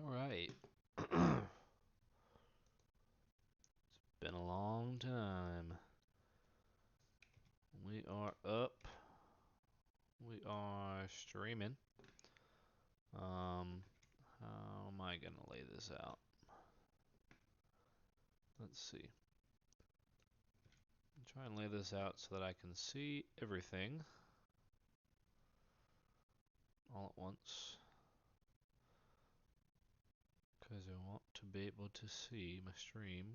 Alright. Been a long time. We are up. We are streaming. How am I gonna lay this out? Let's see. Try and lay this out so that I can see everything all at once. Because I want to be able to see my stream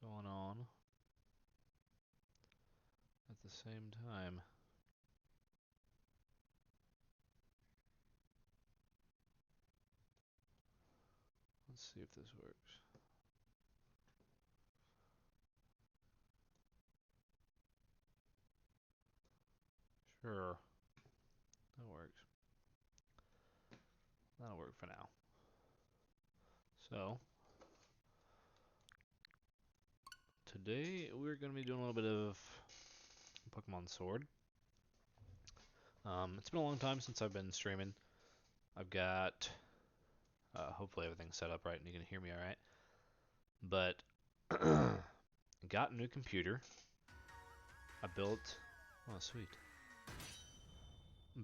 going on at the same time. Let's see if this works. Sure. That works. That'll work for now. So, today we're going to be doing a little bit of Pokemon Sword. It's been a long time since I've been streaming. I've got, hopefully everything's set up right and you can hear me alright. But, got a new computer. I built, oh sweet.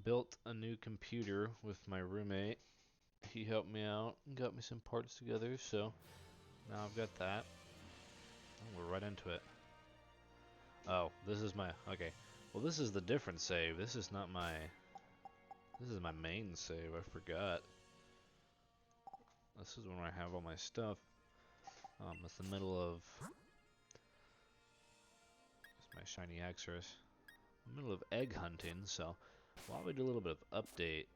Built a new computer with my roommate. He helped me out and got me some parts together, so now I've got that. Oh, we're right into it. Oh, this is my, okay. Well, this is the different save. This is not my, this is my main save. I forgot. This is when I have all my stuff. It's the middle of, it's my shiny Exodus. Middle of egg hunting, so while we do a little bit of update,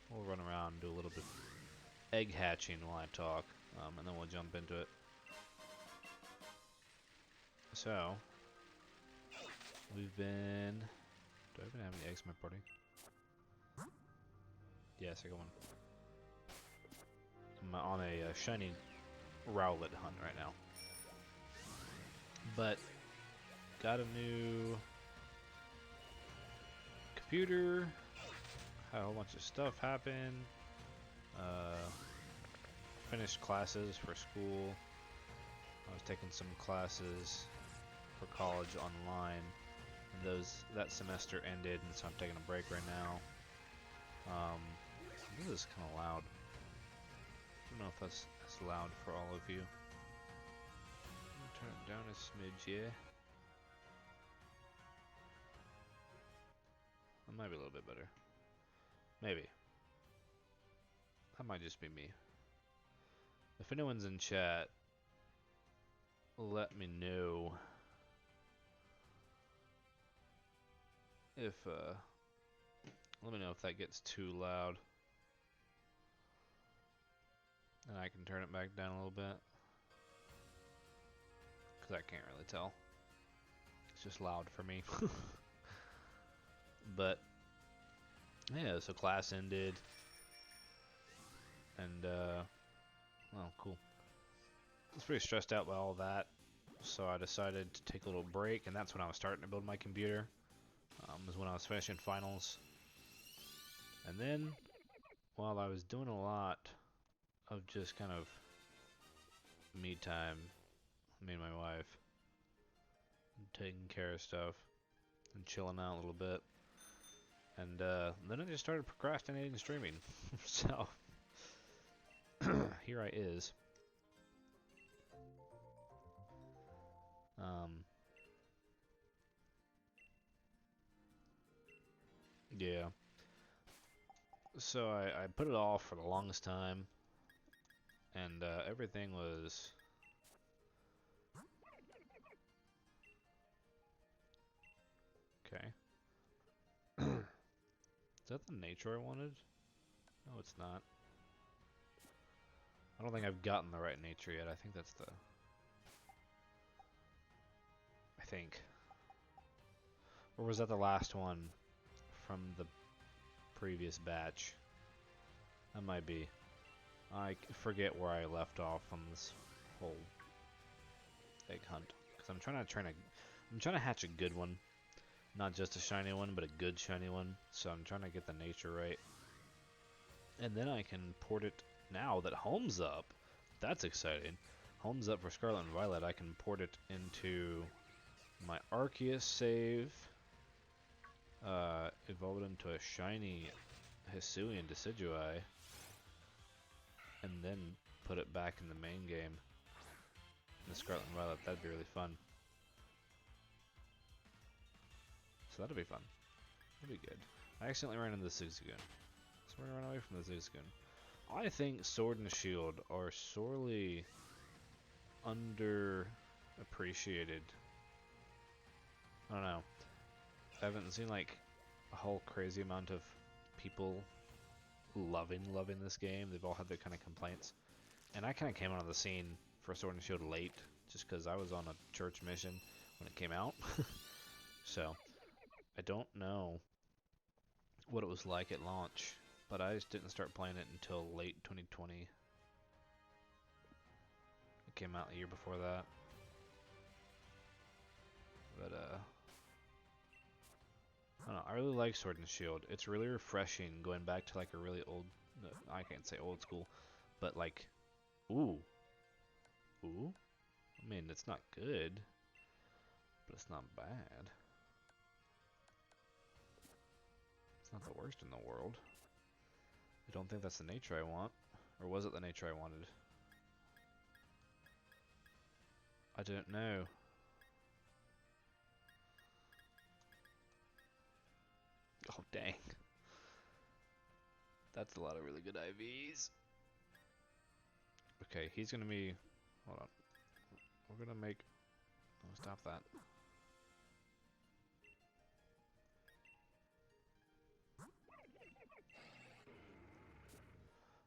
we'll run around and do a little bit of egg hatching while I talk, and then we'll jump into it. So, we've been, do I even have any eggs in my party? Yes, I got one. I'm on a Shiny Rowlet hunt right now. But, got a new computer, had a whole bunch of stuff happen, finished classes for school. I was taking some classes for college online, and that semester ended, and so I'm taking a break right now. This is kind of loud. I don't know if that's loud for all of you. Turn it down a smidge, yeah. That might be a little bit better. Maybe. That might just be me. If anyone's in chat, let me know if let me know if that gets too loud, and I can turn it back down a little bit, because I can't really tell. It's just loud for me. But yeah, so class ended, and well, cool. I was pretty stressed out by all that, so I decided to take a little break, and that's when I was starting to build my computer. Was when I was finishing finals, and then while I was doing a lot of just kind of me time, me and my wife, taking care of stuff and chilling out a little bit, and then I just started procrastinating streaming. So here I is. Yeah. So I put it off for the longest time, and everything was okay. Is that the nature I wanted? No, it's not. I don't think I've gotten the right nature yet. I think that's the... I think. Or was that the last one from the previous batch? That might be. I forget where I left off on this whole egg hunt. Because I'm trying to hatch a good one. Not just a shiny one, but a good shiny one. So I'm trying to get the nature right. And then I can port it now that Home's up. That's exciting. Home's up for Scarlet and Violet. I can port it into my Arceus save. Evolve it into a shiny Hisuian Decidueye. And then put it back in the main game. In the Scarlet and Violet. That'd be really fun. So that'll be fun. That'll be good. I accidentally ran into the Zigzagoon. So we're gonna run away from the Zigzagoon. I think Sword and Shield are sorely underappreciated. I don't know. I haven't seen like a whole crazy amount of people loving this game. They've all had their kind of complaints. And I kind of came onto the scene for Sword and Shield late, just because I was on a church mission when it came out. So, I don't know what it was like at launch, but I just didn't start playing it until late 2020. It came out the year before that. But, I don't know, I really like Sword and Shield. It's really refreshing going back to like a really old, I can't say old school, but like, ooh. I mean, it's not good, but it's not bad. It's not the worst in the world. I don't think that's the nature I want. Or was it the nature I wanted? I don't know. Oh, dang. That's a lot of really good IVs. Okay, he's gonna be... Hold on. We're gonna make... Oh, stop that.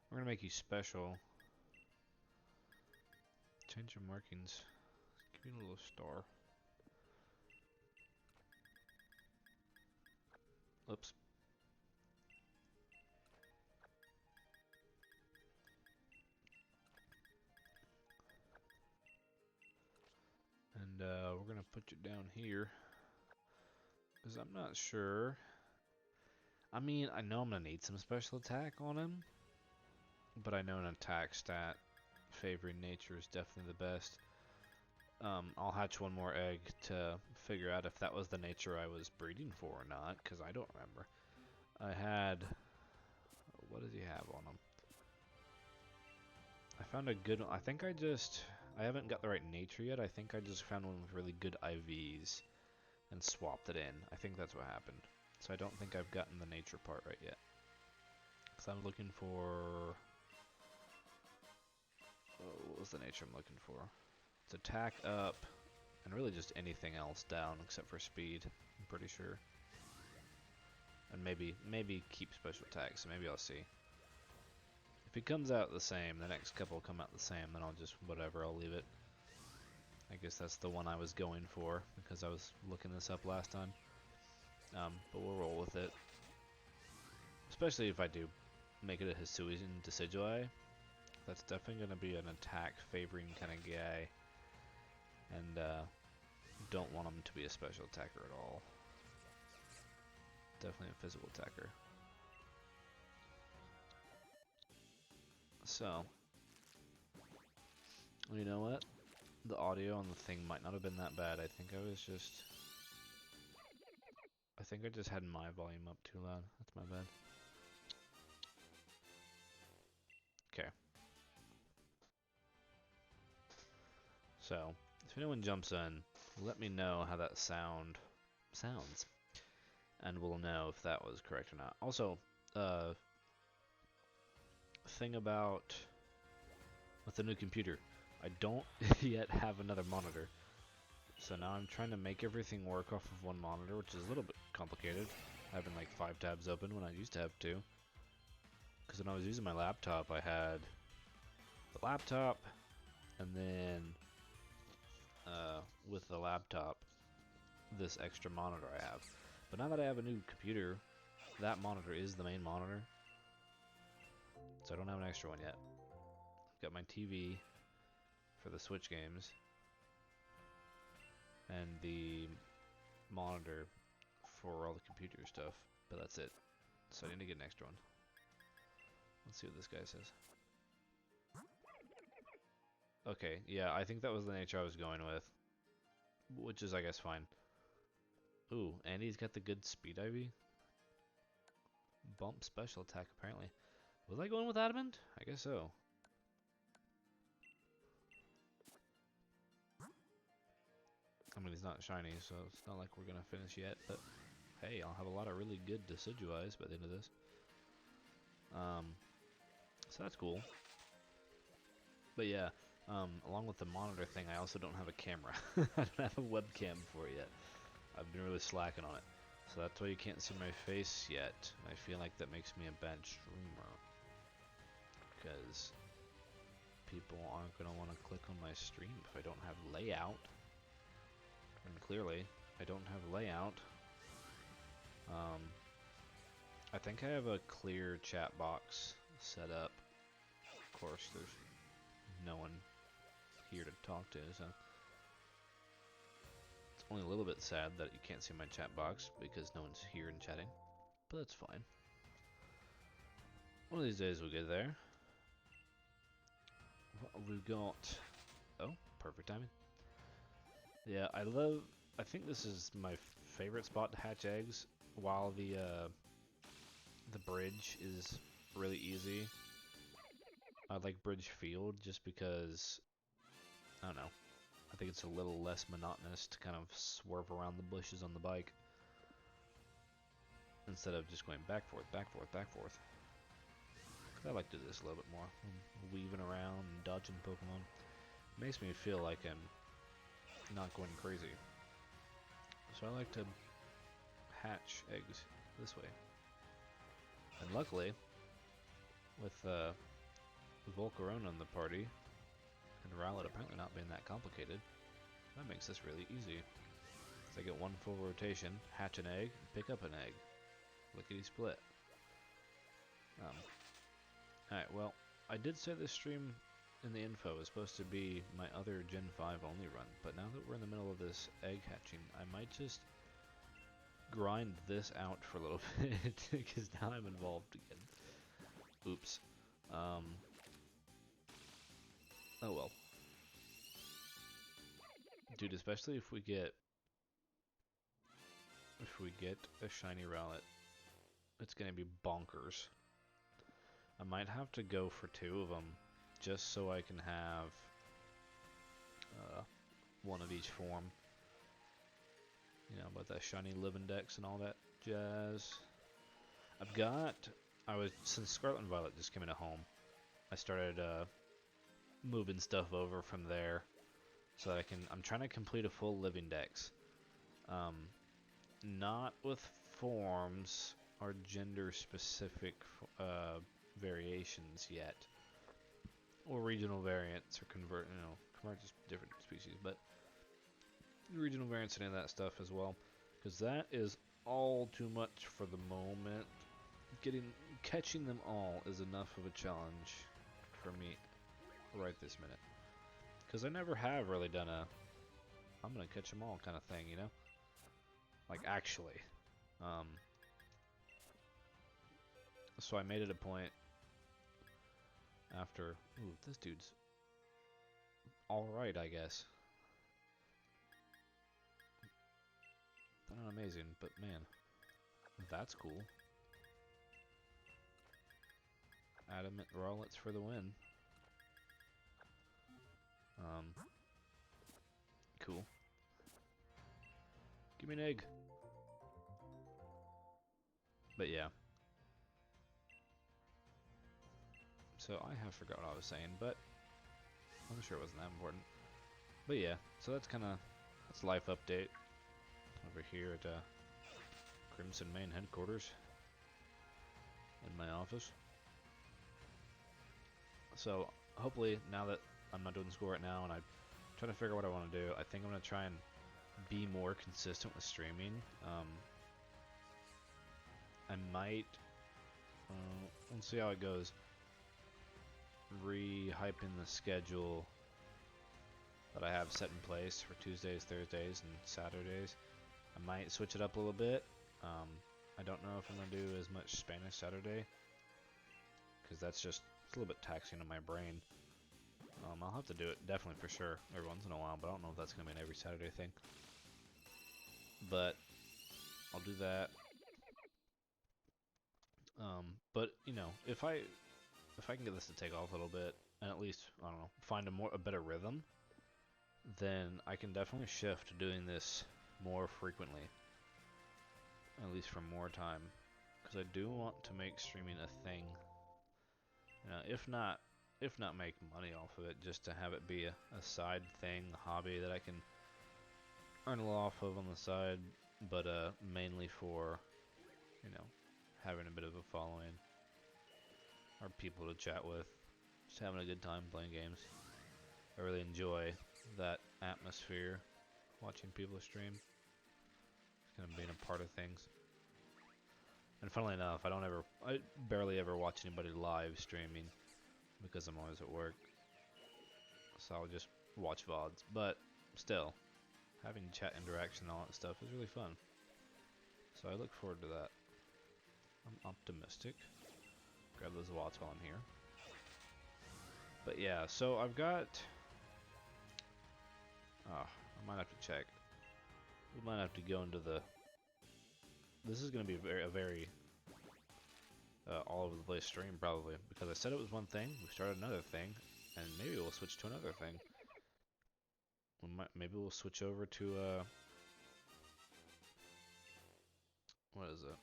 We're gonna make you special. Change your markings. Give you a little star. Oops. And we're gonna put you down here. Because I'm not sure. I mean, I know I'm gonna need some special attack on him. But I know an attack stat favoring nature is definitely the best. I'll hatch one more egg to figure out if that was the nature I was breeding for or not, because I don't remember. I had... What does he have on him? I found a good one. I haven't got the right nature yet. I think I just found one with really good IVs and swapped it in. I think that's what happened. So I don't think I've gotten the nature part right yet. Because I'm looking for... Oh, what was the nature I'm looking for? It's attack up, and really just anything else down except for speed, I'm pretty sure. And maybe keep special attack, so maybe I'll see. If it comes out the same, the next couple come out the same, then I'll just, whatever, I'll leave it. I guess that's the one I was going for, because I was looking this up last time. But we'll roll with it. Especially if I do make it a Hisuian Decidueye. That's definitely going to be an attack favoring kind of guy. And don't want him to be a special attacker at all. Definitely a physical attacker. So, you know what? The audio on the thing might not have been that bad. I think I just had my volume up too loud. That's my bad. Okay. So, if anyone jumps in, let me know how that sounds. And we'll know if that was correct or not. Also, thing about with the new computer, I don't yet have another monitor. So now I'm trying to make everything work off of one monitor, which is a little bit complicated. Having like 5 tabs open when I used to have 2. Because when I was using my laptop, I had the laptop, and then with the laptop, this extra monitor I have. But now that I have a new computer, that monitor is the main monitor. So I don't have an extra one yet. Got my TV for the Switch games, and the monitor for all the computer stuff, but that's it. So I need to get an extra one. Let's see what this guy says. Okay, yeah, I think that was the nature I was going with. Which is, I guess, fine. Ooh, and he's got the good speed Ivy. Bump special attack, apparently. Was I going with Adamant? I guess so. I mean, he's not shiny, so it's not like we're gonna finish yet, but hey, I'll have a lot of really good Decidueyes by the end of this. So that's cool. But yeah, along with the monitor thing, I also don't have a camera. I don't have a webcam for it yet. I've been really slacking on it. So that's why you can't see my face yet. I feel like that makes me a bad streamer. Because people aren't going to want to click on my stream if I don't have layout. And clearly, I don't have layout. I think I have a clear chat box set up. Of course, there's no one here to talk to, so it's only a little bit sad that you can't see my chat box because no one's here and chatting, but that's fine. One of these days we'll get there. We've got... Oh, perfect timing. Yeah, I think this is my favorite spot to hatch eggs, while the bridge is really easy. I like Bridge Field just because, I don't know, I think it's a little less monotonous to kind of swerve around the bushes on the bike instead of just going back, forth, back, forth, back, forth. I like to do this a little bit more. I'm weaving around and dodging Pokemon. It makes me feel like I'm not going crazy. So I like to hatch eggs this way. And luckily, with Volcarona in the party, and Rowlet apparently not being that complicated, that makes this really easy. So I get one full rotation, hatch an egg, pick up an egg. Lickety split. Alright, well, I did say this stream in the info is supposed to be my other Gen 5 only run, but now that we're in the middle of this egg hatching, I might just grind this out for a little bit, because now I'm involved again. Oops. Oh well. Dude, especially if we get a Shiny Rowlet, it's gonna be bonkers. I might have to go for 2 of them, just so I can have one of each form. You know, about that shiny live index and all that jazz. Since Scarlet and Violet just came into home, I started moving stuff over from there so that I'm trying to complete a full living dex. Not with forms or gender specific variations yet, or regional variants, or convert to different species, but regional variants and any of that stuff as well, because that is all too much for the moment. Catching them all is enough of a challenge for me right this minute, because I never have really done a I'm gonna catch them all kind of thing, you know, like actually. So I made it a point after, ooh, this dude's alright, I guess. Not amazing, but man, that's cool. Adamant Rowlets for the win. Cool. Give me an egg. But yeah. So I have forgot what I was saying, but I'm sure it wasn't that important. But yeah, so that's life update over here at Crimson Main headquarters in my office. So hopefully, now that I'm not doing school right now and I'm trying to figure out what I want to do, I think I'm going to try and be more consistent with streaming. I might, we'll see how it goes, re-hyping the schedule that I have set in place for Tuesdays, Thursdays, and Saturdays. I might switch it up a little bit. I don't know if I'm going to do as much Spanish Saturday, because that's just it's a little bit taxing on my brain. I'll have to do it definitely for sure every once in a while, but I don't know if that's gonna be an every Saturday thing. But I'll do that. But you know, if I can get this to take off a little bit and at least I don't know find a better rhythm, then I can definitely shift to doing this more frequently, at least for more time, because I do want to make streaming a thing. You know, if not make money off of it, just to have it be a side thing, a hobby that I can earn a little off of on the side, but mainly for, you know, having a bit of a following or people to chat with, just having a good time playing games. I really enjoy that atmosphere, watching people stream, kind of being a part of things. And funnily enough, I barely ever watch anybody live streaming because I'm always at work. So I'll just watch VODs. But still, having chat interaction and all that stuff is really fun. So I look forward to that. I'm optimistic. Grab those watts while I'm here. But yeah, so I've got... I might have to check. We might have to go into the... This is going to be a very all over the place stream probably, because I said it was one thing, we started another thing, and maybe we'll switch to another thing. Maybe we'll switch over to what is it?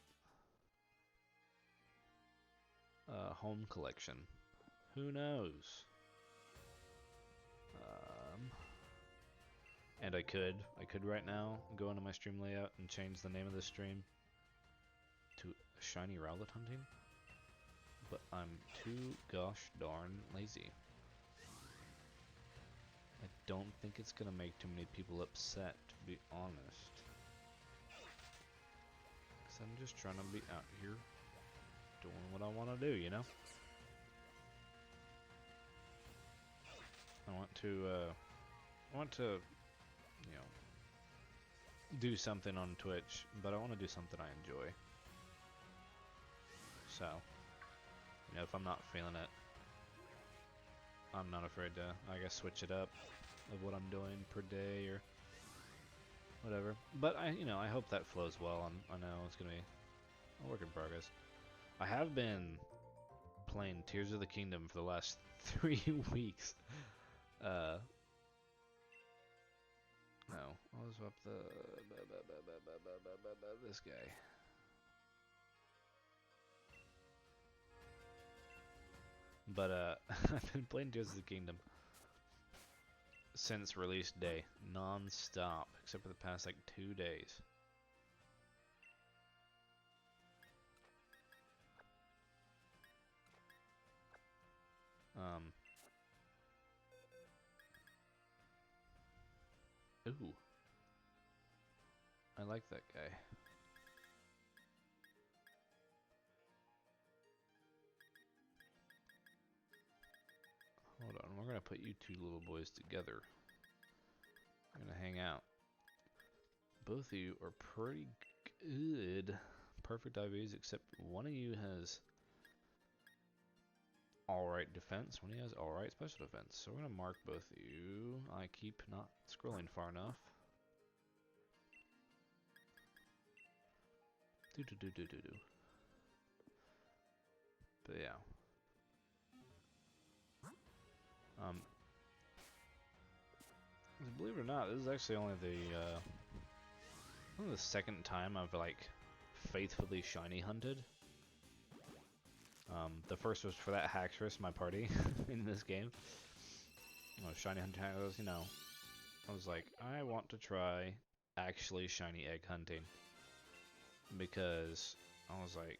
Home collection. Who knows? And I could right now go into my stream layout and change the name of the stream to Shiny Rowlet hunting, but I'm too gosh darn lazy. I don't think it's gonna make too many people upset, to be honest. Cause I'm just trying to be out here doing what I want to do, you know? I want to, you know, do something on Twitch, but I want to do something I enjoy. So, you know, if I'm not feeling it, I'm not afraid to, I guess, switch it up of what I'm doing per day or whatever. But I hope that flows well, and I know it's gonna be a work in progress. I have been playing Tears of the Kingdom for the last 3 weeks. No, I was up this guy. But I've been playing Tears of the Kingdom since release day, non-stop, except for the past like 2 days. Ooh, I like that guy. Hold on, we're gonna put you two little boys together. We're gonna hang out. Both of you are pretty good. Perfect IVs, except one of you has alright defense, one of you has alright special defense. So we're gonna mark both of you. I keep not scrolling far enough. Do. But yeah. Believe it or not, this is actually only the second time I've like faithfully shiny hunted. The first was for that Haxorus, my party in this game. I was shiny hunting. I was like, I want to try actually shiny egg hunting, because I was like,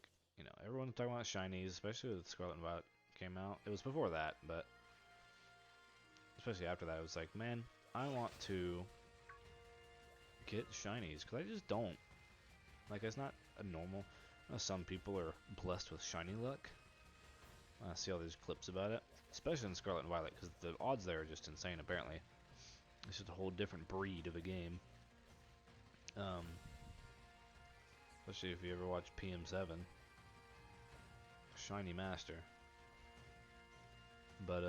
everyone's talking about shinies, especially with Scarlet and Violet came out. It was before that, but especially after that, I was like, man, I want to get shinies, because I just don't. Like, it's not a normal. Some people are blessed with shiny luck. I see all these clips about it, especially in Scarlet and Violet, because the odds there are just insane, apparently. It's just a whole different breed of a game. Especially if you ever watch PM7. Shiny Master. But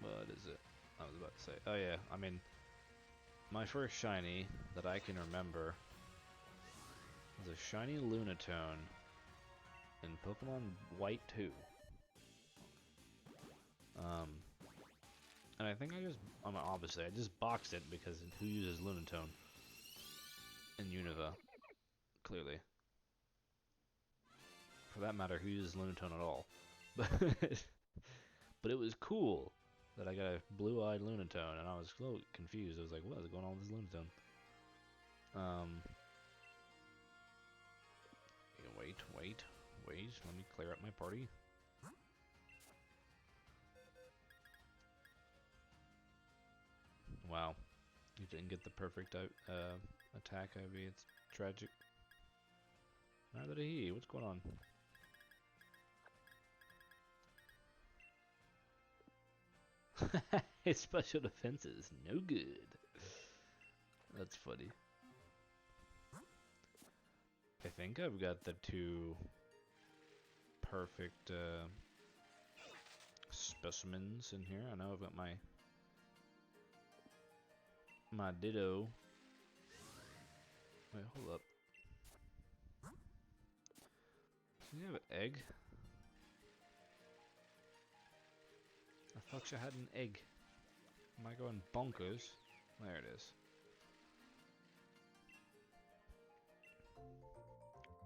what is it? I was about to say. Oh yeah, I mean, my first shiny that I can remember was a shiny Lunatone in Pokemon White 2. And I think obviously I just boxed it because who uses Lunatone in Unova? Clearly. For that matter, who uses Lunatone at all? But it was cool that I got a blue-eyed Lunatone, and I was so confused. I was like, what is going on with this Lunatone? Wait. Let me clear up my party. Wow. You didn't get the perfect attack, Ivy. It's tragic. Neither did he. What's going on? His special defense is no good. That's funny. I think I've got the two perfect specimens in here. I know I've got my Ditto. Wait, hold up. Does he have an egg? I thought you had an egg. Am I going bonkers? There it is.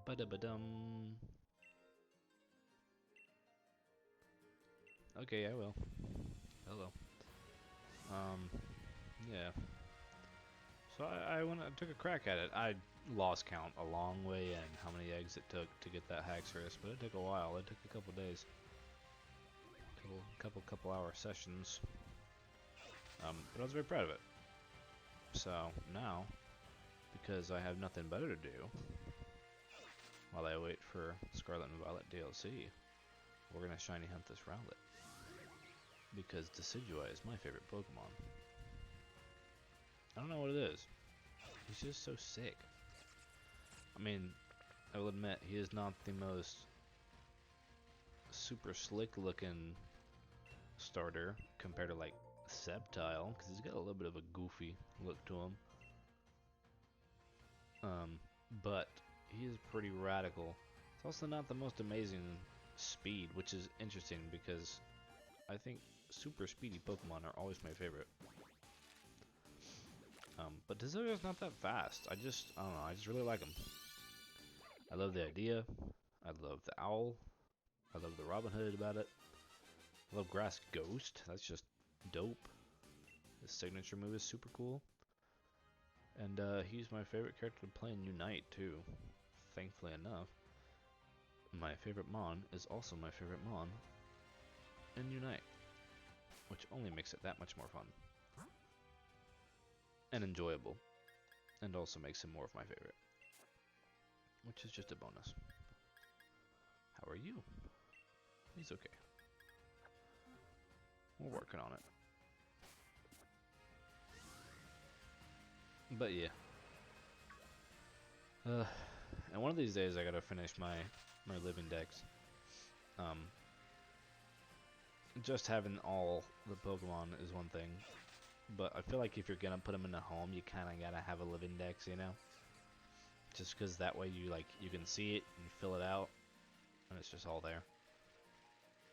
Ba-da-ba-dum. Okay, I will. Hello. Yeah. So I took a crack at it. I lost count a long way in how many eggs it took to get that Haxorus, but it took a while. It took a couple days. Couple hour sessions. But I was very proud of it. So now, because I have nothing better to do while I wait for Scarlet and Violet DLC, we're gonna shiny hunt this Rowlet. Because Decidueye is my favorite Pokemon. I don't know what it is. He's just so sick. I mean, I will admit, he is not the most super slick looking starter compared to like Sceptile, because he's got a little bit of a goofy look to him. But he is pretty radical. It's also not the most amazing speed, which is interesting because I think super speedy Pokemon are always my favorite. But Decidueye's not that fast. I don't know, I just really like him. I love the idea. I love the owl. I love the Robin Hood about it. I love Grass Ghost. That's just dope. His signature move is super cool. And he's my favorite character to play in Unite too. Thankfully enough. My favorite Mon is also my favorite Mon in Unite. Which only makes it that much more fun. And enjoyable. And also makes him more of my favorite. Which is just a bonus. How are you? He's okay. We're working on it. But yeah. And one of these days I gotta finish my living decks. Just having all the Pokemon is one thing. But I feel like if you're gonna put them in a home, you kinda gotta have a living dex, you know? Just because that way you can see it and fill it out, and it's just all there.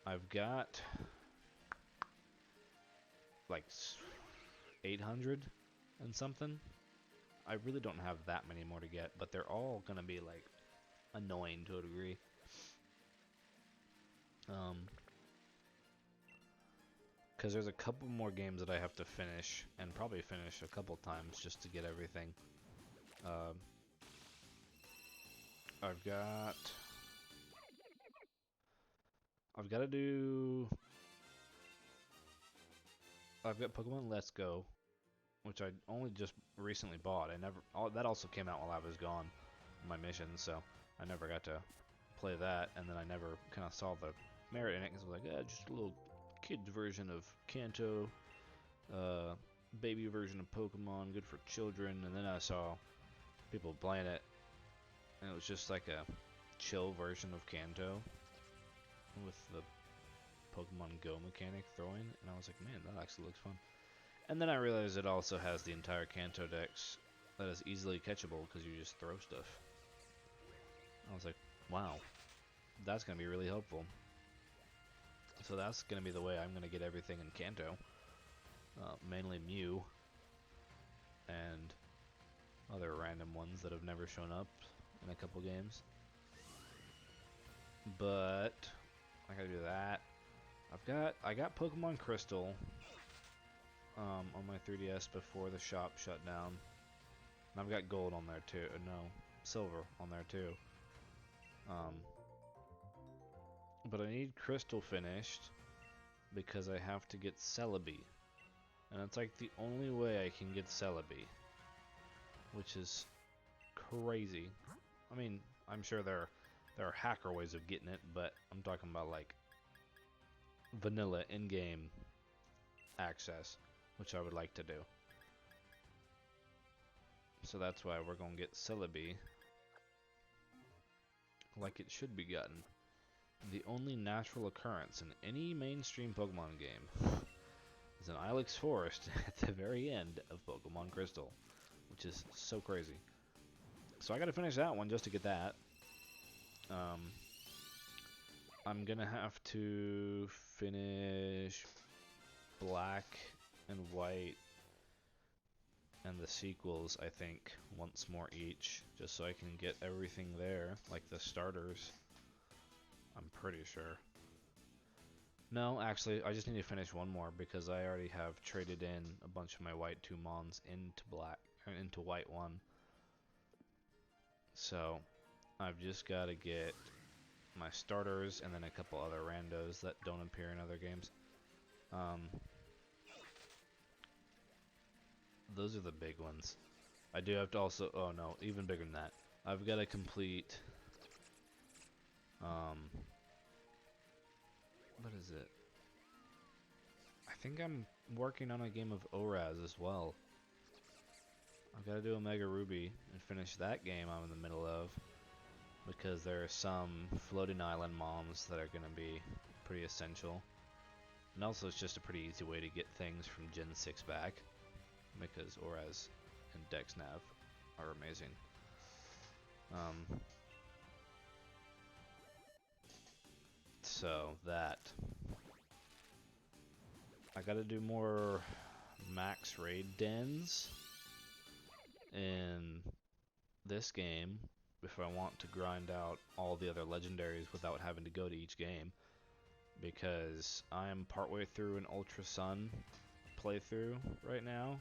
I've got like 800 and something. I really don't have that many more to get, but they're all gonna be like annoying to a degree. Because there's a couple more games that I have to finish, and probably finish a couple times just to get everything. I've got Pokemon Let's Go, which I only just recently bought. That also came out while I was gone on my mission, so I never got to play that, and then I never kind of saw the merit in it, because I was like, just a little kid's version of Kanto, baby version of Pokemon, good for children, and then I saw people playing it, and it was just like a chill version of Kanto, with the Pokemon Go mechanic throwing, and I was like, man, that actually looks fun. And then I realized it also has the entire Kanto Dex that is easily catchable because you just throw stuff. I was like, wow, that's going to be really helpful. So that's going to be the way I'm going to get everything in Kanto. Mainly Mew and other random ones that have never shown up in a couple games. But I gotta do that. I got Pokemon Crystal on my 3DS before the shop shut down. And I've got Gold on there too. No, Silver on there too. But I need Crystal finished because I have to get Celebi. And it's like the only way I can get Celebi, which is crazy. I mean, I'm sure there are hacker ways of getting it, but I'm talking about like vanilla in-game access, which I would like to do. So that's why we're gonna get Celebi like it should be gotten. The only natural occurrence in any mainstream Pokemon game is an Ilex Forest at the very end of Pokemon Crystal, which is so crazy. So I gotta finish that one just to get that. I'm gonna have to finish Black and White and the sequels, I think, once more each, just so I can get everything there, like the starters. I'm pretty sure. No, actually, I just need to finish one more because I already have traded in a bunch of my White 2 Mons into Black, or into White 1. So, I've just got to get my starters and then a couple other randos that don't appear in other games. Those are the big ones. I do have to also, oh no, even bigger than that. I've got to complete, what is it? I think I'm working on a game of ORAS as well. I've got to do a Mega Ruby and finish that game I'm in the middle of, because there are some floating island moms that are going to be pretty essential. And also it's just a pretty easy way to get things from Gen 6 back, because ORAS and DexNav are amazing. So that. I gotta do more max raid dens in this game if I want to grind out all the other legendaries without having to go to each game, because I am partway through an Ultra Sun playthrough right now,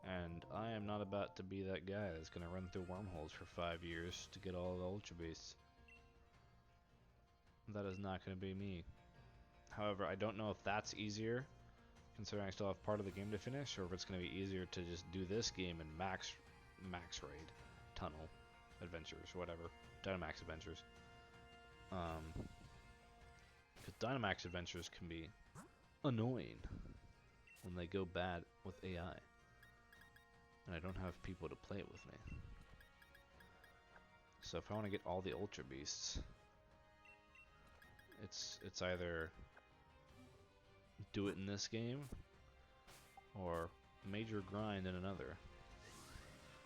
and I am not about to be that guy that's gonna run through wormholes for 5 years to get all the Ultra Beasts. That is not gonna be me. However, I don't know if that's easier, considering I still have part of the game to finish, or if it's going to be easier to just do this game in max raid, tunnel adventures, whatever, Dynamax adventures. Because Dynamax adventures can be annoying when they go bad with AI, and I don't have people to play it with me. So if I want to get all the Ultra Beasts, it's either do it in this game or major grind in another.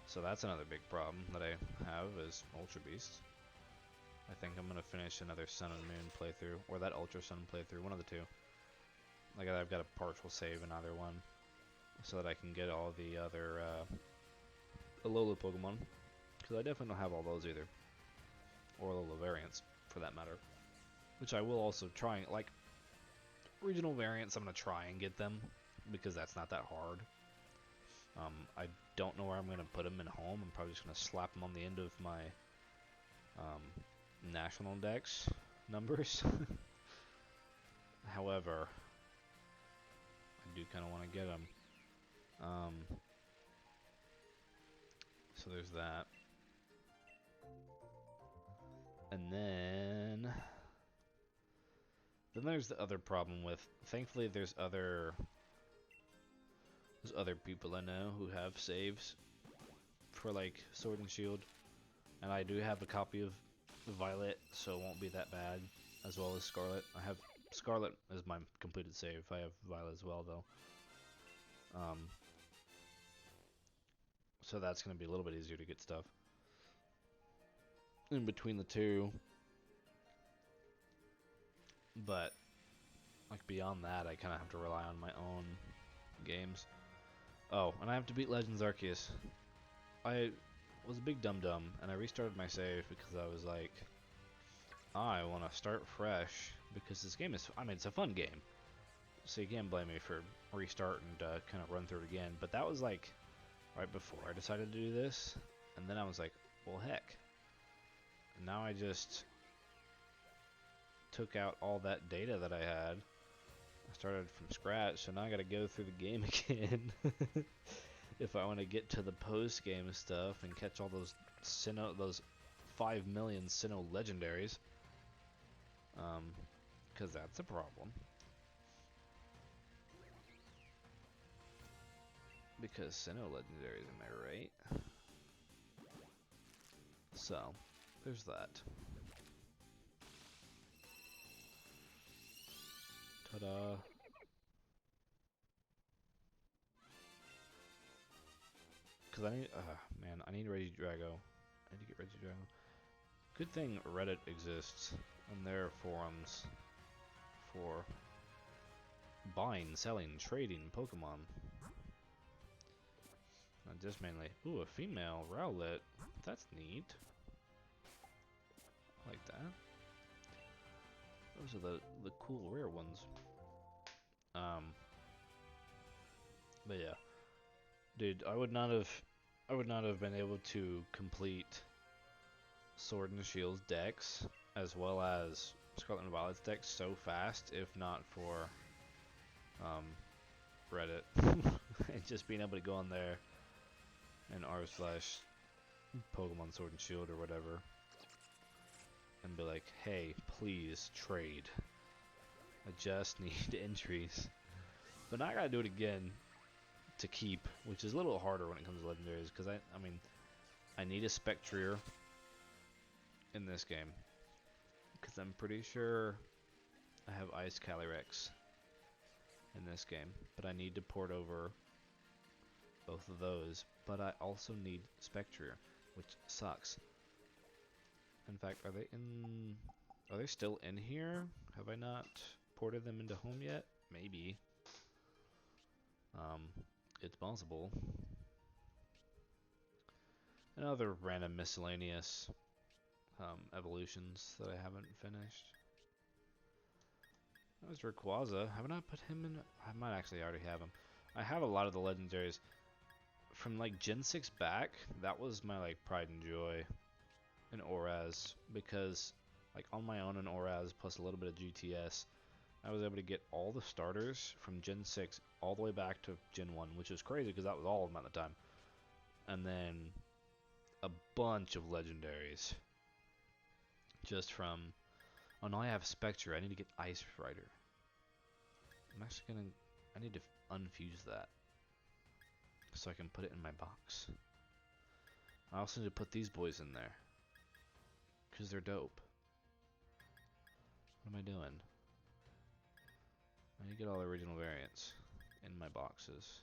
So that's another big problem that I have is Ultra Beasts. I think I'm gonna finish another Sun and Moon playthrough, or that Ultra Sun playthrough, one of the two. Like I've got a partial save in either one, so that I can get all the other Alola Pokemon, because I definitely don't have all those either, or Alola variants for that matter. Which I will also try, like regional variants. I'm gonna try and get them because that's not that hard. I don't know where I'm gonna put them in home. I'm probably just gonna slap them on the end of my national dex numbers. However, I do kind of want to get them. So there's that. And then there's the other problem with, thankfully there's other people I know who have saves for like Sword and Shield, and I do have a copy of Violet, so it won't be that bad. as well as Scarlet. I have Scarlet as my completed save. I have Violet as well, though. So that's going to be a little bit easier to get stuff in between the two. But like beyond that, I kind of have to rely on my own games. Oh, and I have to beat Legends Arceus. I was a big dum-dum, and I restarted my save because I was like, I want to start fresh because this game is, I mean, it's a fun game. So you can't blame me for restarting to kind of run through it again. But that was like right before I decided to do this, and then I was like, well, heck. And now I just took out all that data that I had. I started from scratch, so now I got to go through the game again. If I want to get to the post-game stuff and catch all those those 5 million Sinnoh legendaries, because that's a problem. Because Sinnoh legendaries, am I right? So, there's that. Ta-da! Because I need, man, I need Regidrago. I need to get Regidrago. Good thing Reddit exists and their forums for buying, selling, trading Pokemon. Not just mainly. Ooh, a female Rowlet. That's neat. I like that. Those are the cool rare ones. But yeah, dude, I would not have been able to complete Sword and Shield's decks as well as Scarlet and Violet's decks so fast if not for Reddit and just being able to go on there and r/Pokemon Sword and Shield or whatever and be like, hey, please trade. I just need entries. But now I gotta do it again to keep, which is a little harder when it comes to legendaries because I mean, I need a Spectrier in this game because I'm pretty sure I have Ice Calyrex in this game, but I need to port over both of those. But I also need Spectrier, which sucks. In fact, are they still in here? Have I not ported them into home yet? Maybe. It's possible. And other random miscellaneous evolutions that I haven't finished. That was Rayquaza. Haven't I put him in? I might actually already have him. I have a lot of the legendaries from like Gen 6 back. That was my like pride and joy in ORAS because like on my own in ORAS plus a little bit of GTS, I was able to get all the starters from Gen 6 all the way back to Gen 1, which is crazy because that was all of them at the time. And then a bunch of legendaries just from, oh no, I have Spectre. I need to get Ice Rider. I'm actually gonna, I need to unfuse that so I can put it in my box. I also need to put these boys in there because they're dope. What am I doing? I need to get all the original variants in my boxes.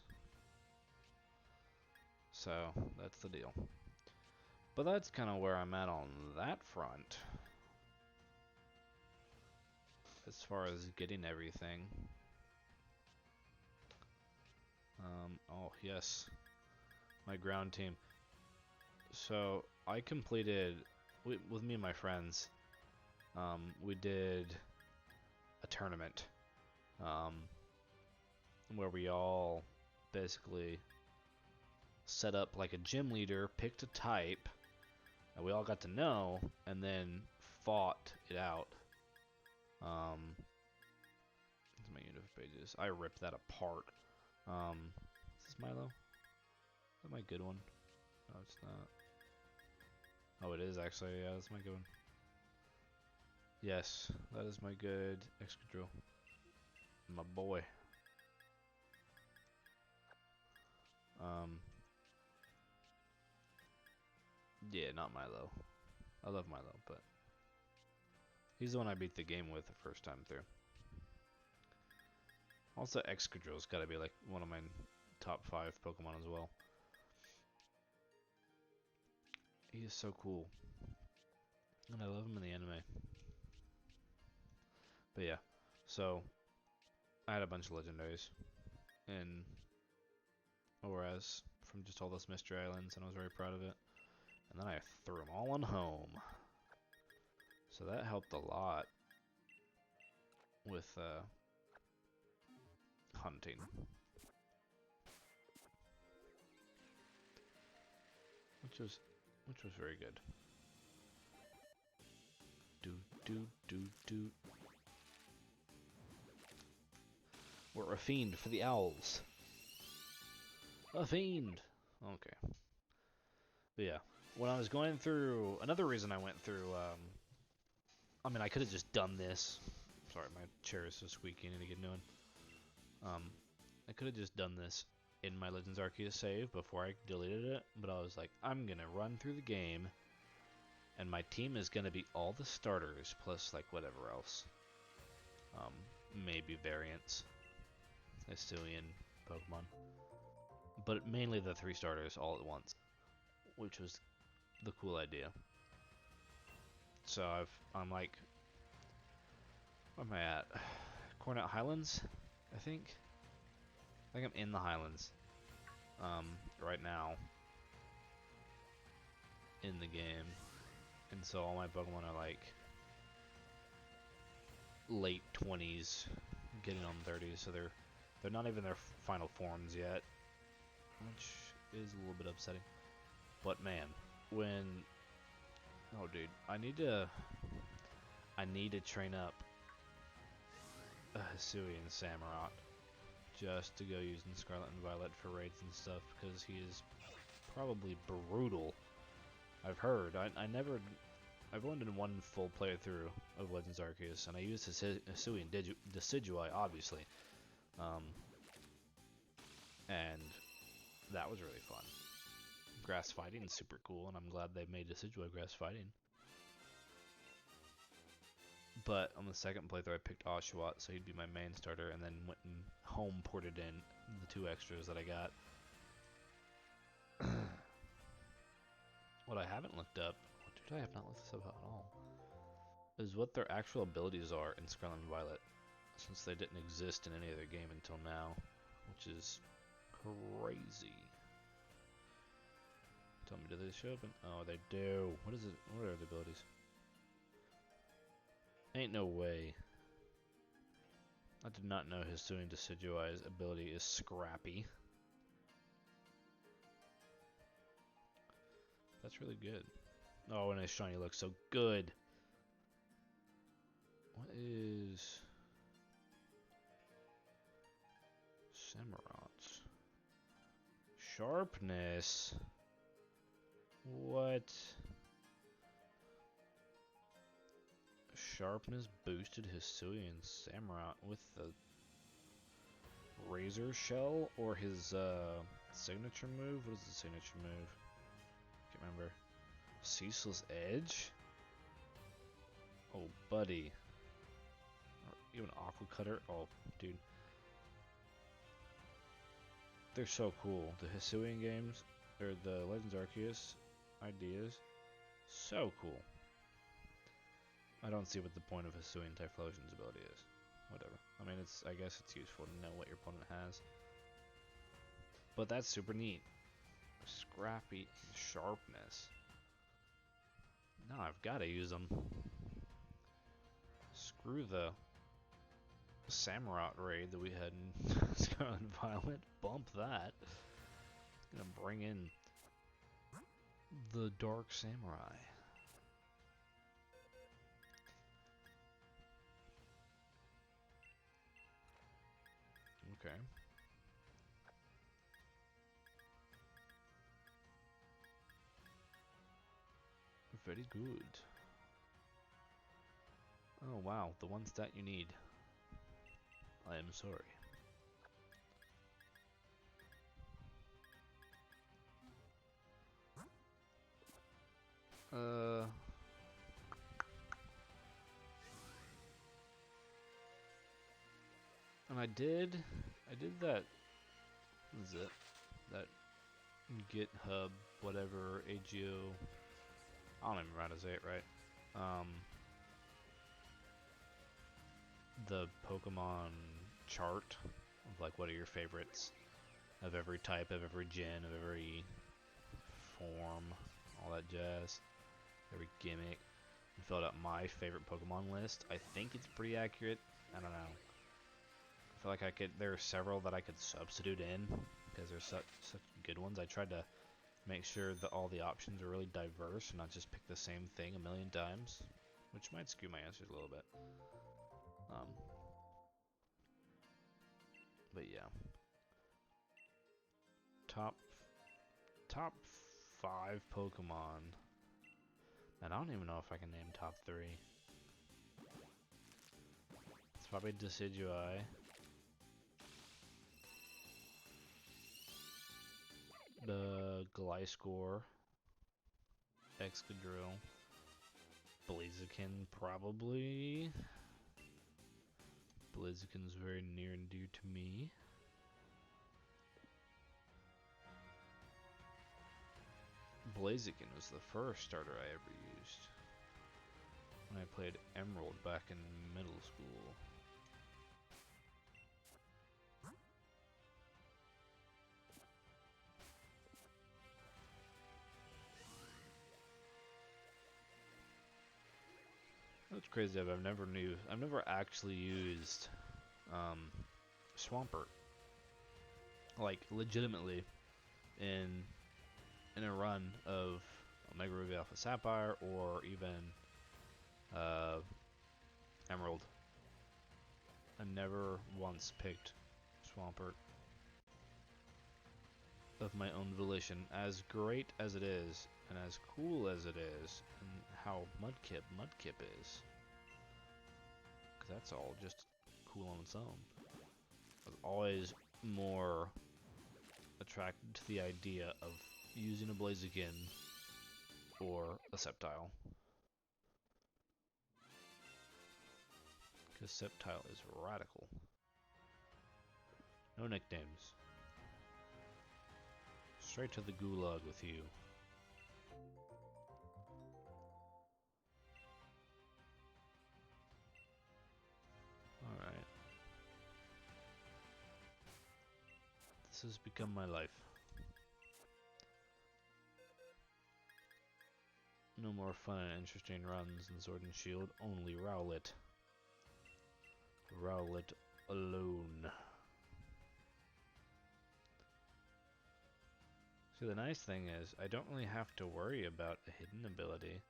So that's the deal. But that's kind of where I'm at on that front. As far as getting everything. Oh yes, my ground team. So I completed, with me and my friends, we did a tournament where we all basically set up like a gym leader, picked a type, and we all got to know, and then fought it out. That's my unit pages. I ripped that apart. Is this Milo? Is that my good one? No, it's not. Oh, it is actually. Yeah, that's my good one. Yes, that is my good Excadrill. My boy. Yeah, not Milo. I love Milo, but He's the one I beat the game with the first time through. Also, Excadrill's got to be like one of my top 5 Pokemon as well. He is so cool. And I love him in the anime. But yeah, so I had a bunch of legendaries in ORS from just all those Mystery Islands, and I was very proud of it. And then I threw them all on home. So that helped a lot with hunting. Which was very good. Do. We're a fiend for the owls. A fiend. Okay. But yeah, when I was going through, another reason I went through, I mean, I could have just done this. Sorry, my chair is so squeaky. I need to get new one. I could have just done this in my Legends Arceus save before I deleted it, but I was like, I'm gonna run through the game, and my team is gonna be all the starters plus like whatever else. Maybe variants, Hisuian Pokemon, but mainly the 3 starters all at once, which was the cool idea. So I'm like, where am I at? Cornet Highlands, I think. I think I'm in the Highlands, right now in the game, and so all my Pokemon are like late 20s, getting on 30s, so they're not even their final forms yet, which is a little bit upsetting. But man, when oh dude, I need to train up a Hisuian Samurott just to go using Scarlet and Violet for raids and stuff, because he is probably brutal. I've heard. I've only done one full playthrough of Legends Arceus, and I used Hisuian Decidueye, obviously. And that was really fun. Grass fighting is super cool, and I'm glad they made Decidueye grass fighting. But on the second playthrough, I picked Oshawott, so he'd be my main starter, and then went and home ported in the 2 extras that I got. What I haven't looked up, I have not looked this up at all, is what their actual abilities are in Scarlet and Violet, since they didn't exist in any other game until now, which is crazy. Tell me, do they show up? Oh, they do. What is it? What are the abilities? Ain't no way. I did not know Hisuian Decidueye's ability is Scrappy. That's really good. Oh, and his shiny looks so good. What is Samurot's sharpness? What? Sharpness boosted Hisuian Samurott with the Razor Shell, or his signature move? What is the signature move? Can't remember. Ceaseless Edge? Oh, buddy. Or even Aqua Cutter? Oh, dude. They're so cool. The Hisuian games, or the Legends Arceus ideas, so cool. I don't see what the point of Hisuian Typhlosion's ability is. Whatever. I mean, I guess it's useful to know what your opponent has. But that's super neat. Scrappy sharpness. Now I've got to use them. Screw the Samurott raid that we had in Scarlet and Violet. Bump that. Gonna bring in the Dark Samurai. Okay. Very good. Oh wow, the one stat you need. I am sorry. I did that. What is it? That GitHub, whatever, AGO. I don't even know how to say it right. The Pokemon chart of like what are your favorites of every type, of every gen, of every form, all that jazz, every gimmick, and filled out my favorite Pokemon list. I think it's pretty accurate. I don't know. I feel like there are several that I could substitute in because there's such good ones. I tried to make sure that all the options are really diverse and not just pick the same thing a million times, which might skew my answers a little bit. But yeah, top 5 Pokemon, and I don't even know if I can name top 3. It's probably Decidueye, the Gliscor, Excadrill, Blaziken probably. Blaziken's very near and dear to me. Blaziken was the first starter I ever used when I played Emerald back in middle school. That's crazy. I've never actually used Swampert, like legitimately, in a run of Omega Ruby Alpha Sapphire or even Emerald. I never once picked Swampert of my own volition, as great as it is, and as cool as it is, and how Mudkip is. Because that's all just cool on its own. I was always more attracted to the idea of using a Blaziken or a Sceptile. Because Sceptile is radical. No nicknames. Straight to the gulag with you. Alright. This has become my life. No more fun and interesting runs in Sword and Shield, only Rowlet. Rowlet alone. See, the nice thing is, I don't really have to worry about a hidden ability.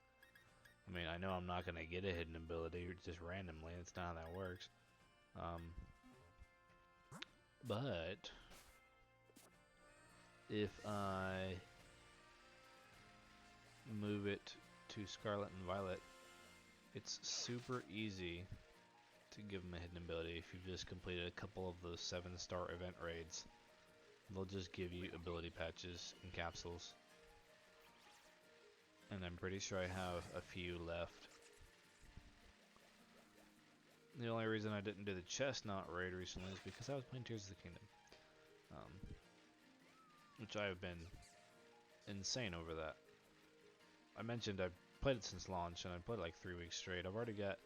I mean, I know I'm not going to get a hidden ability just randomly, that's not how that works. But if I move it to Scarlet and Violet, it's super easy to give them a hidden ability if you've just completed a couple of those 7-star event raids. They'll just give you ability patches and capsules. And I'm pretty sure I have a few left. The only reason I didn't do the Chestnut raid recently is because I was playing Tears of the Kingdom. Which I have been insane over that. I mentioned I've played it since launch, and I played like 3 weeks straight. I've already got,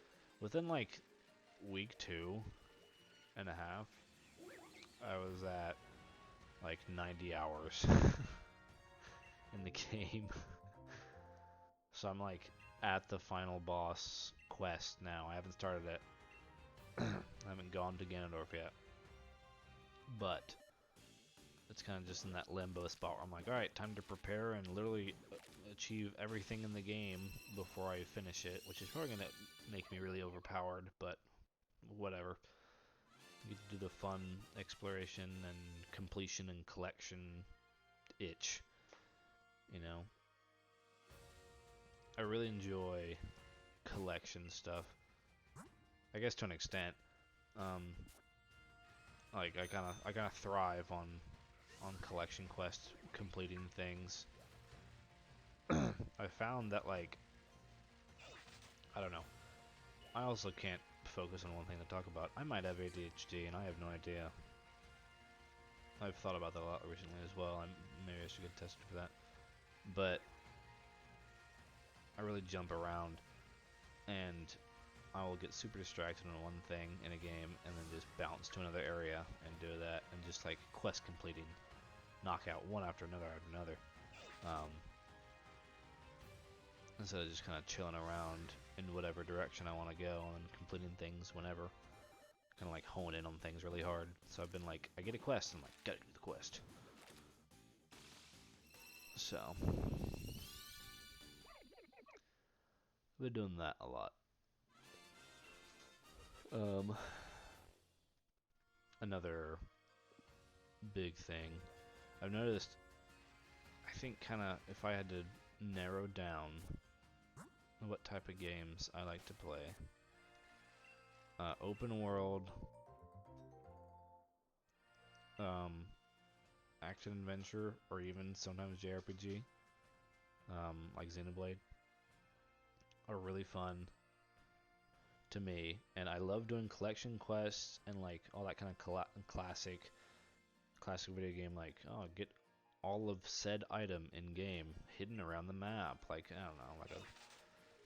within like week 2.5, I was at like 90 hours in the game. So I'm like at the final boss quest now. I haven't started it. I haven't gone to Ganondorf yet. But it's kind of just in that limbo spot where I'm like, alright, time to prepare and literally achieve everything in the game before I finish it, which is probably going to make me really overpowered, but whatever. You get to do the fun exploration and completion and collection itch, you know? I really enjoy collection stuff. I guess to an extent. Like I kind of thrive on collection quests, completing things. I found that, like, I don't know. I also can't focus on one thing to talk about. I might have ADHD and I have no idea. I've thought about that a lot recently as well. Maybe I should get tested for that. But I really jump around, and I will get super distracted on one thing in a game, and then just bounce to another area and do that, and just like quest completing, knock out one after another after another. Instead of just kind of chilling around in whatever direction I want to go and completing things whenever. Kind of like hone in on things really hard. So I've been like, I get a quest, I'm like, gotta do the quest. So I've been doing that a lot. Another big thing I've noticed, I think kind of if I had to narrow down what type of games I like to play, open world, action adventure, or even sometimes JRPG, like Xenoblade, are really fun to me, and I love doing collection quests and like all that kind of classic video game, like, oh, get all of said item in game hidden around the map, like, I don't know, like a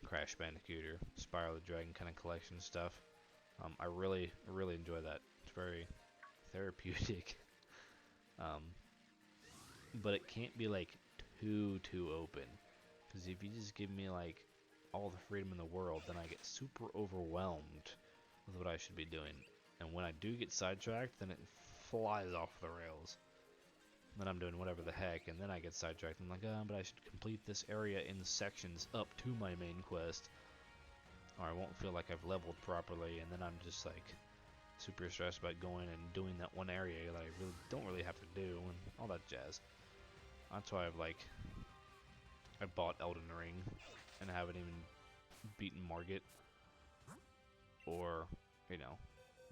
Crash Bandicoot or Spyro the Dragon kind of collection stuff. I really enjoy that. It's very therapeutic. But it can't be like too open, because if you just give me like all the freedom in the world, then I get super overwhelmed with what I should be doing. And when I do get sidetracked, then it flies off the rails. Then I'm doing whatever the heck, and then I get sidetracked. I'm like, but I should complete this area in sections up to my main quest, or I won't feel like I've leveled properly, and then I'm just like super stressed about going and doing that one area that I don't really have to do, and all that jazz. That's why I bought Elden Ring and haven't even beaten Margit, or, you know,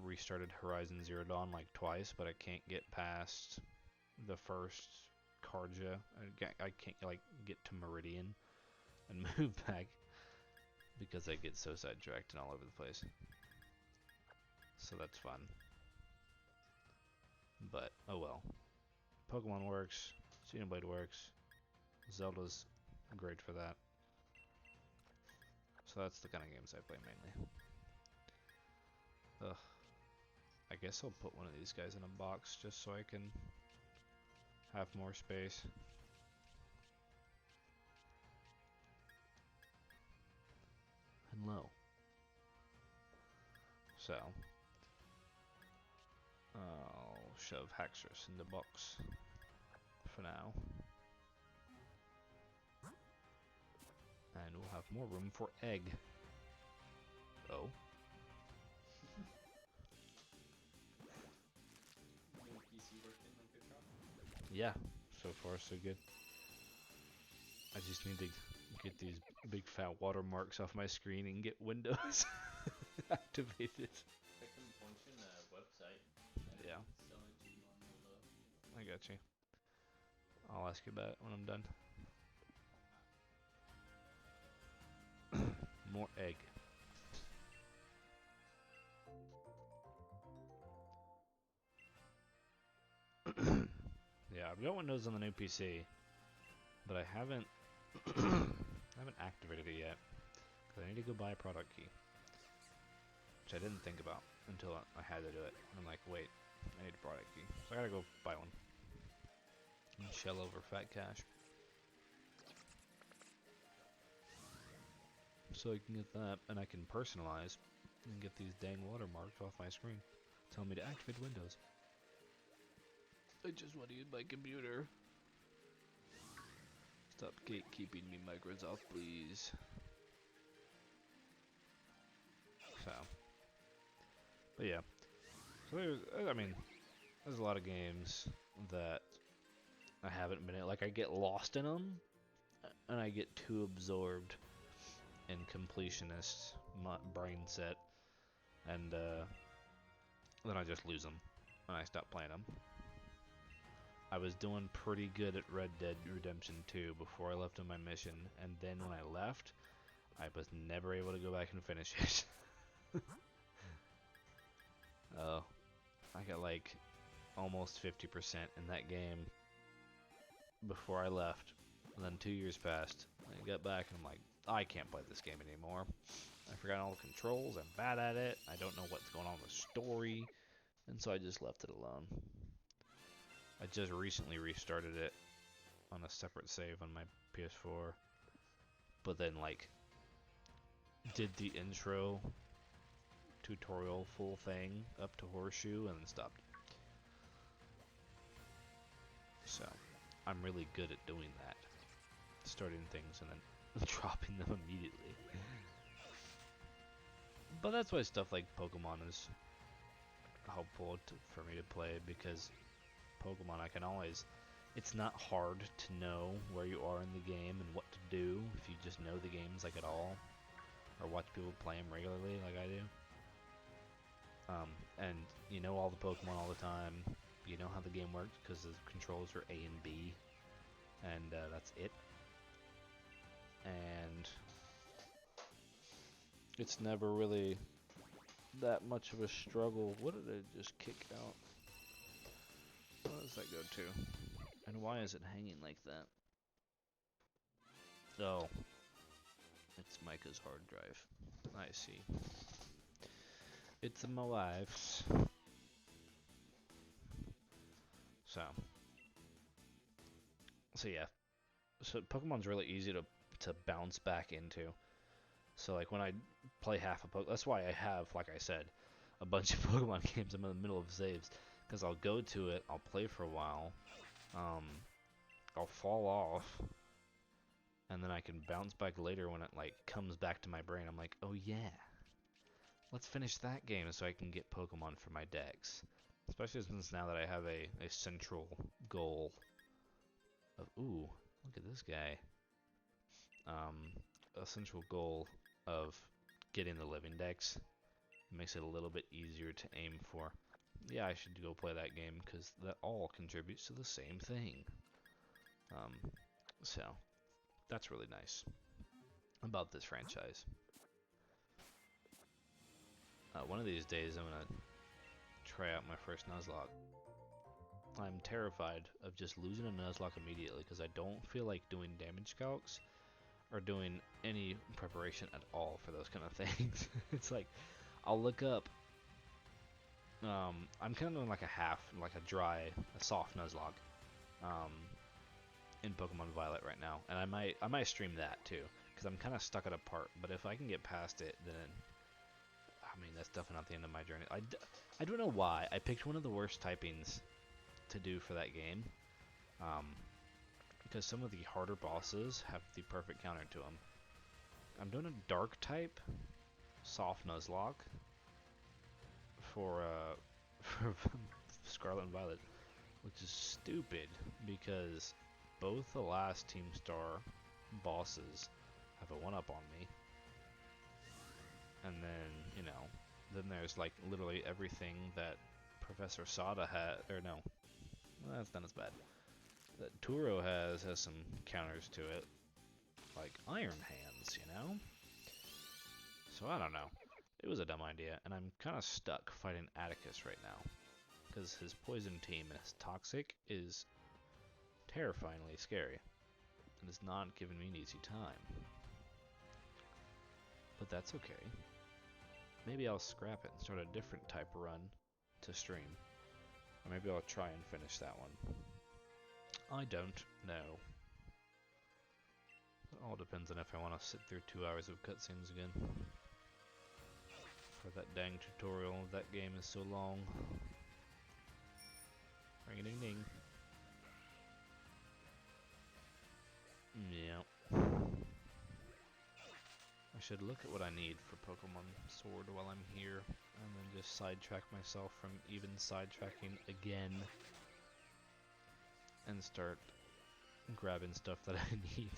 restarted Horizon Zero Dawn like twice, but I can't get past the first Karja. I can't like get to Meridian and move back because I get so sidetracked and all over the place. So that's fun. But oh well. Pokemon works, Xenoblade works, Zelda's great for that. So that's the kind of games I play mainly. Ugh. I guess I'll put one of these guys in a box just so I can have more space. And low. So I'll shove Haxorus in the box for now. And we'll have more room for Egg. Oh. Yeah, so far so good. I just need to get these big fat watermarks off my screen and get Windows activated. I can function a website. Yeah. Sell it to you on the I got you. I'll ask you about it when I'm done. More Egg. Yeah, I've got Windows on the new PC, but I haven't activated it yet, because I need to go buy a product key, which I didn't think about until I had to do it. I'm like, wait, I need a product key, so I gotta go buy one and shell over fat cash so I can get that, and I can personalize and get these dang watermarks off my screen telling me to activate Windows. I just want to use my computer. Stop gatekeeping me, Microsoft, please. So, but yeah. So there's a lot of games that I haven't been in. Like, I get lost in them, and I get too absorbed in completionist brain set, and then I just lose them, and I stop playing them. I was doing pretty good at Red Dead Redemption 2 before I left on my mission, and then when I left, I was never able to go back and finish it. I got like almost 50% in that game before I left. And then 2 years passed. I got back and I'm like, I can't play this game anymore. I forgot all the controls. I'm bad at it. I don't know what's going on with the story. And so I just left it alone. I just recently restarted it on a separate save on my PS4. But then, like, did the intro tutorial full thing up to Horseshoe and then stopped. So, I'm really good at doing that. Starting things and then dropping them immediately. But that's why stuff like Pokemon is helpful for me to play, because Pokemon I can always... It's not hard to know where you are in the game and what to do if you just know the games like at all. Or watch people play them regularly like I do. And you know all the Pokemon all the time. You know how the game works because the controls are A and B. And that's it. And it's never really that much of a struggle. What did I just kick out? What does that go to? And why is it hanging like that? Oh, it's Micah's hard drive. I see. It's my wife's. So yeah. So Pokemon's really easy to bounce back into. So like when I play half a Pokemon, that's why I have, like I said, a bunch of Pokemon games. I'm in the middle of saves because I'll go to it, I'll play for a while, I'll fall off, and then I can bounce back later when it like comes back to my brain. I'm like, oh yeah, let's finish that game so I can get Pokemon for my decks. Especially since now that I have a central goal of, ooh, look at this guy. A central goal of getting the living decks. It makes it a little bit easier to aim for. Yeah, I should go play that game because that all contributes to the same thing. So that's really nice about this franchise. One of these days I'm gonna try out my first Nuzlocke. I'm terrified of just losing a Nuzlocke immediately because I don't feel like doing damage calcs or doing any preparation at all for those kind of things. It's like, I'll look up, I'm kind of doing like a soft Nuzlocke, in Pokemon Violet right now, and I might stream that too, because I'm kind of stuck at a part, but if I can get past it, then, I mean, that's definitely not the end of my journey. I don't know why, I picked one of the worst typings to do for that game, because some of the harder bosses have the perfect counter to them. I'm doing a dark type soft Nuzlocke for Scarlet and Violet, which is stupid because both the last Team Star bosses have a 1-up on me. And then, you know, then there's like literally everything that Professor Sada had, or no, well, that's not as bad. That Turo has some counters to it, like Iron Hands, you know? So I don't know. It was a dumb idea, and I'm kind of stuck fighting Atticus right now. Because his poison team and his toxic is terrifyingly scary. And it's not giving me an easy time. But that's okay. Maybe I'll scrap it and start a different type run to stream. Or maybe I'll try and finish that one. I don't know. It all depends on if I want to sit through 2 hours of cutscenes again. For that dang tutorial, that game is so long. Ring a ding ding. Yeah. I should look at what I need for Pokemon Sword while I'm here, and then just sidetrack myself from even sidetracking again, and start grabbing stuff that I need.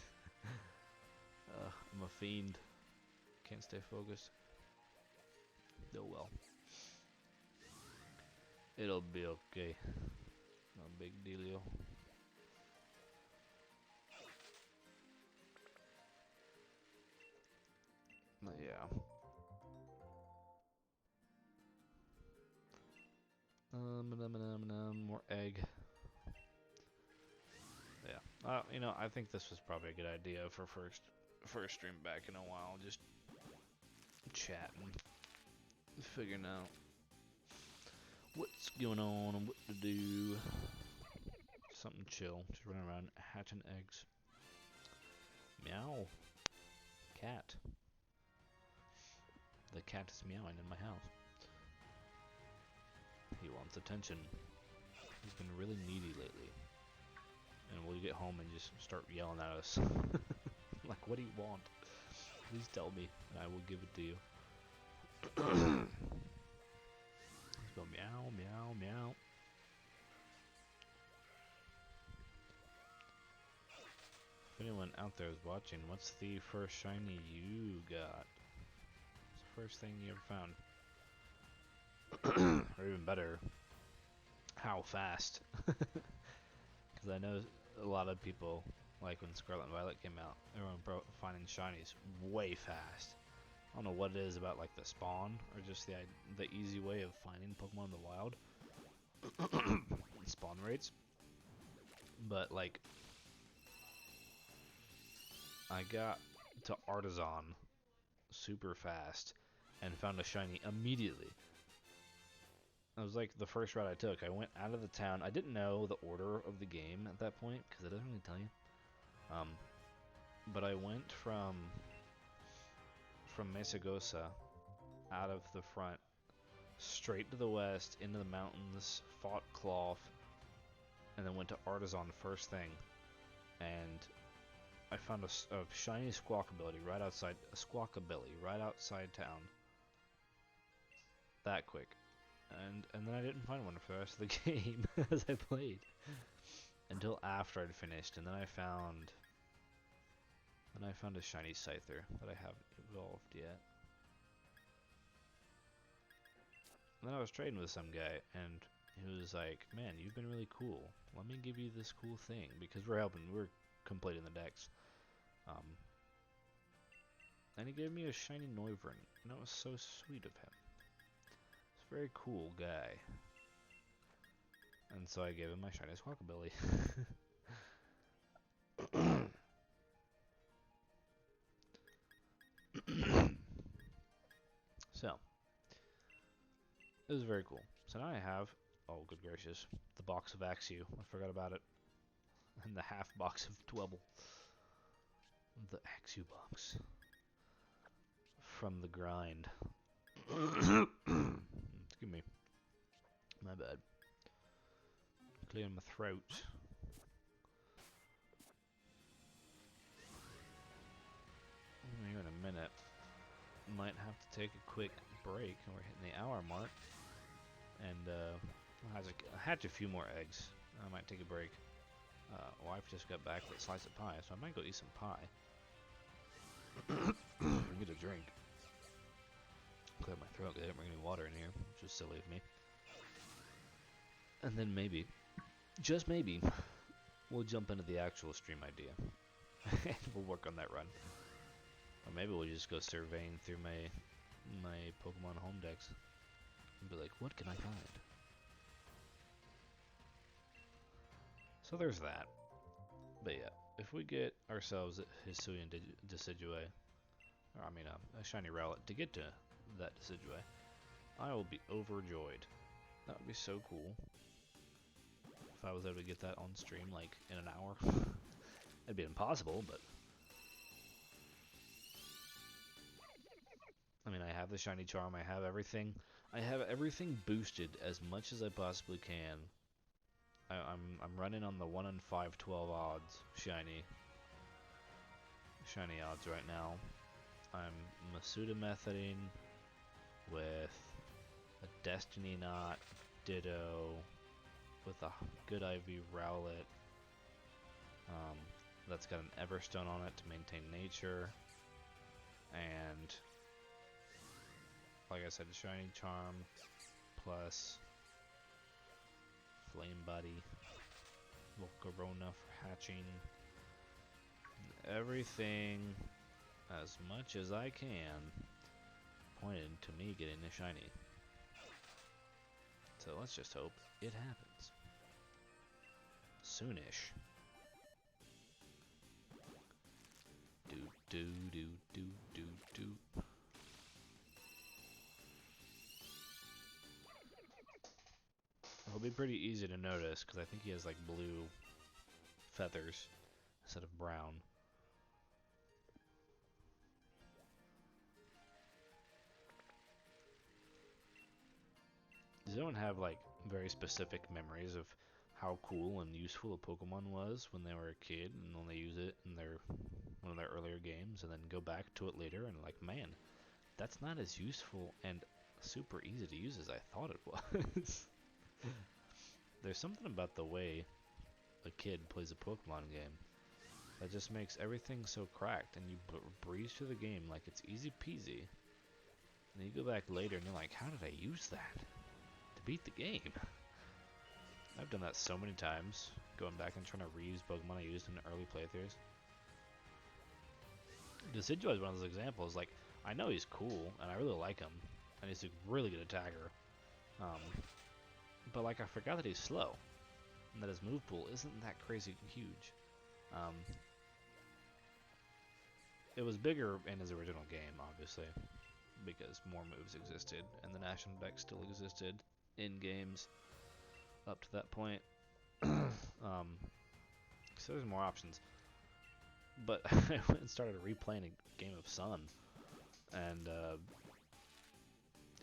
I'm a fiend. Can't stay focused. Oh well. It'll be okay. No big dealio. But yeah. More egg. Yeah. You know, I think this was probably a good idea for first stream back in a while. Just chatting, figuring out what's going on and what to do. Something chill. Just running around hatching eggs. Meow. Cat. The cat is meowing in my house. He wants attention. He's been really needy lately. And we'll get home and just start yelling at us. Like, what do you want? Please tell me, and I will give it to you. Let's go meow, meow, meow. If anyone out there is watching, what's the first shiny you got? What's the first thing you ever found? Or even better, how fast? Because I know a lot of people, like when Scarlet and Violet came out, everyone finding shinies way fast. I don't know what it is about like the spawn or just the easy way of finding Pokemon in the wild. Spawn rates. But like I got to Artisan super fast and found a shiny immediately. It was like the first route I took. I went out of the town. I didn't know the order of the game at that point because it doesn't really tell you. But I went from Mesagosa out of the front straight to the west into the mountains, fought Cloth, and then went to Artisan first thing. And I found a shiny Squawkabilly right outside town. That quick. And then I didn't find one for the rest of the game as I played. Until after I'd finished, and then I found a shiny Scyther that I haven't evolved yet. And then I was trading with some guy, and he was like, "Man, you've been really cool. Let me give you this cool thing," because we're completing the decks. And he gave me a shiny Noivern, and that was so sweet of him. He's a very cool guy. And so I gave him my shiny Squawkabilly. So, it was very cool. So now I have, oh good gracious, the box of Axew. I forgot about it. And the half box of Dwebble. The Axew box. From the grind. Excuse me. My bad. Clearing my throat. Here in a minute. Might have to take a quick break. We're hitting the hour mark. And I'll hatch a few more eggs. I might take a break. Wife just got back with a slice of pie, so I might go eat some pie. And get a drink. Clear my throat because I didn't bring any water in here, which was silly of me. And then maybe, just maybe, we'll jump into the actual stream idea. And we'll work on that run. Or maybe we'll just go surveying through my Pokemon home decks. And be like, what can I find? So there's that. But yeah, if we get ourselves a Hisuian Decidueye, or I mean a Shiny Rowlet to get to that Decidueye, I will be overjoyed. That would be so cool. If I was able to get that on stream, like, in an hour. It'd be impossible, but... I mean, I have the Shiny Charm, I have everything. I have everything boosted as much as I possibly can. I'm running on the 1 in 512 odds shiny odds right now. I'm Masuda methoding with a Destiny Knot, Ditto, with a good IV Rowlet. That's got an Everstone on it to maintain nature, and like I said, Shiny Charm plus Flame Buddy, Volcarona for hatching, everything as much as I can pointed to me getting a shiny. So let's just hope it happens. Soonish. Do do do do do do. It'll be pretty easy to notice because I think he has like blue feathers instead of brown. Does anyone have like very specific memories of how cool and useful a Pokemon was when they were a kid and when they use it in one of their earlier games and then go back to it later and like, man, that's not as useful and super easy to use as I thought it was. There's something about the way a kid plays a Pokemon game that just makes everything so cracked and you breeze through the game like it's easy peasy. And then you go back later and you're like, how did I use that to beat the game? I've done that so many times, going back and trying to reuse Pokemon I used in early playthroughs. Decidueye is one of those examples. Like, I know he's cool, and I really like him, and he's a really good attacker. But like, I forgot that he's slow, and that his move pool isn't that crazy huge. It was bigger in his original game, obviously, because more moves existed, and the National Dex still existed in games up to that point. So there's more options. But I went and started replaying a game of Sun, and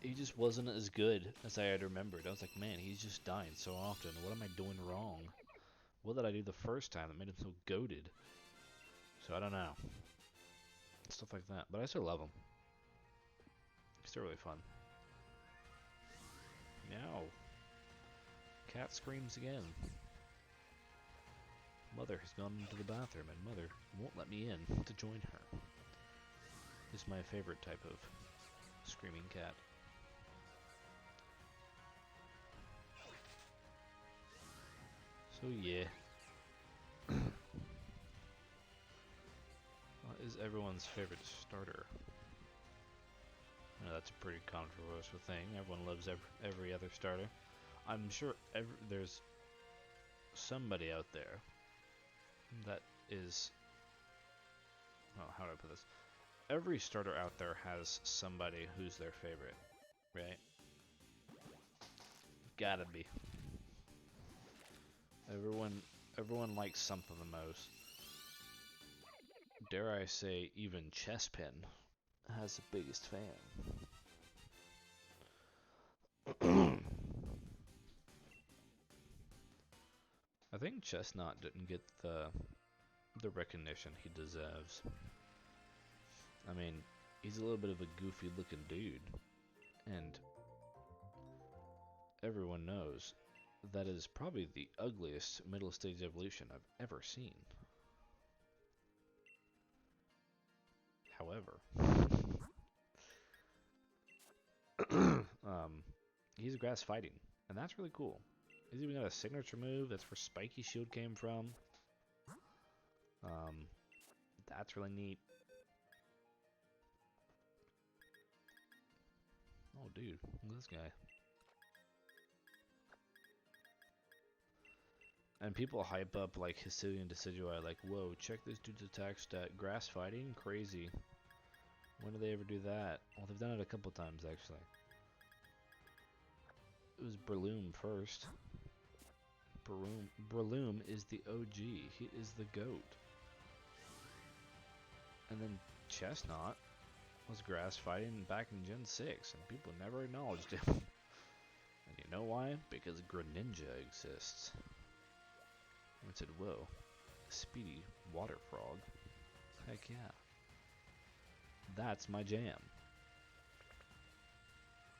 he just wasn't as good as I had remembered. I was like, man, he's just dying so often. What am I doing wrong? What did I do the first time that made him so goated? So I don't know. Stuff like that. But I still love him. He's still really fun. Meow. Cat screams again. Mother has gone into the bathroom, and Mother won't let me in to join her. This is my favorite type of screaming cat. So yeah. What is everyone's favorite starter? I know that's a pretty controversial thing. Everyone loves every other starter. I'm sure there's somebody out there that is... Well, how do I put this? Every starter out there has somebody who's their favorite, right? Gotta be. Everyone likes something the most. Dare I say, even Chespin has the biggest fan. I think Chestnut didn't get the recognition he deserves. I mean, he's a little bit of a goofy looking dude, and everyone knows that is probably the ugliest middle stage evolution I've ever seen. However, he's grass fighting, and that's really cool. He's even got a signature move that's where Spiky Shield came from. That's really neat. Oh, dude, look at this guy. And people hype up like Hisuian Decidueye, like, whoa, check this dude's attack stat. Grass fighting? Crazy. When did they ever do that? Well, they've done it a couple times, actually. It was Breloom first. Breloom is the OG. He is the GOAT. And then Chestnut was grass fighting back in Gen 6, and people never acknowledged him. And you know why? Because Greninja exists. I said, whoa, a speedy water frog. Heck yeah. That's my jam.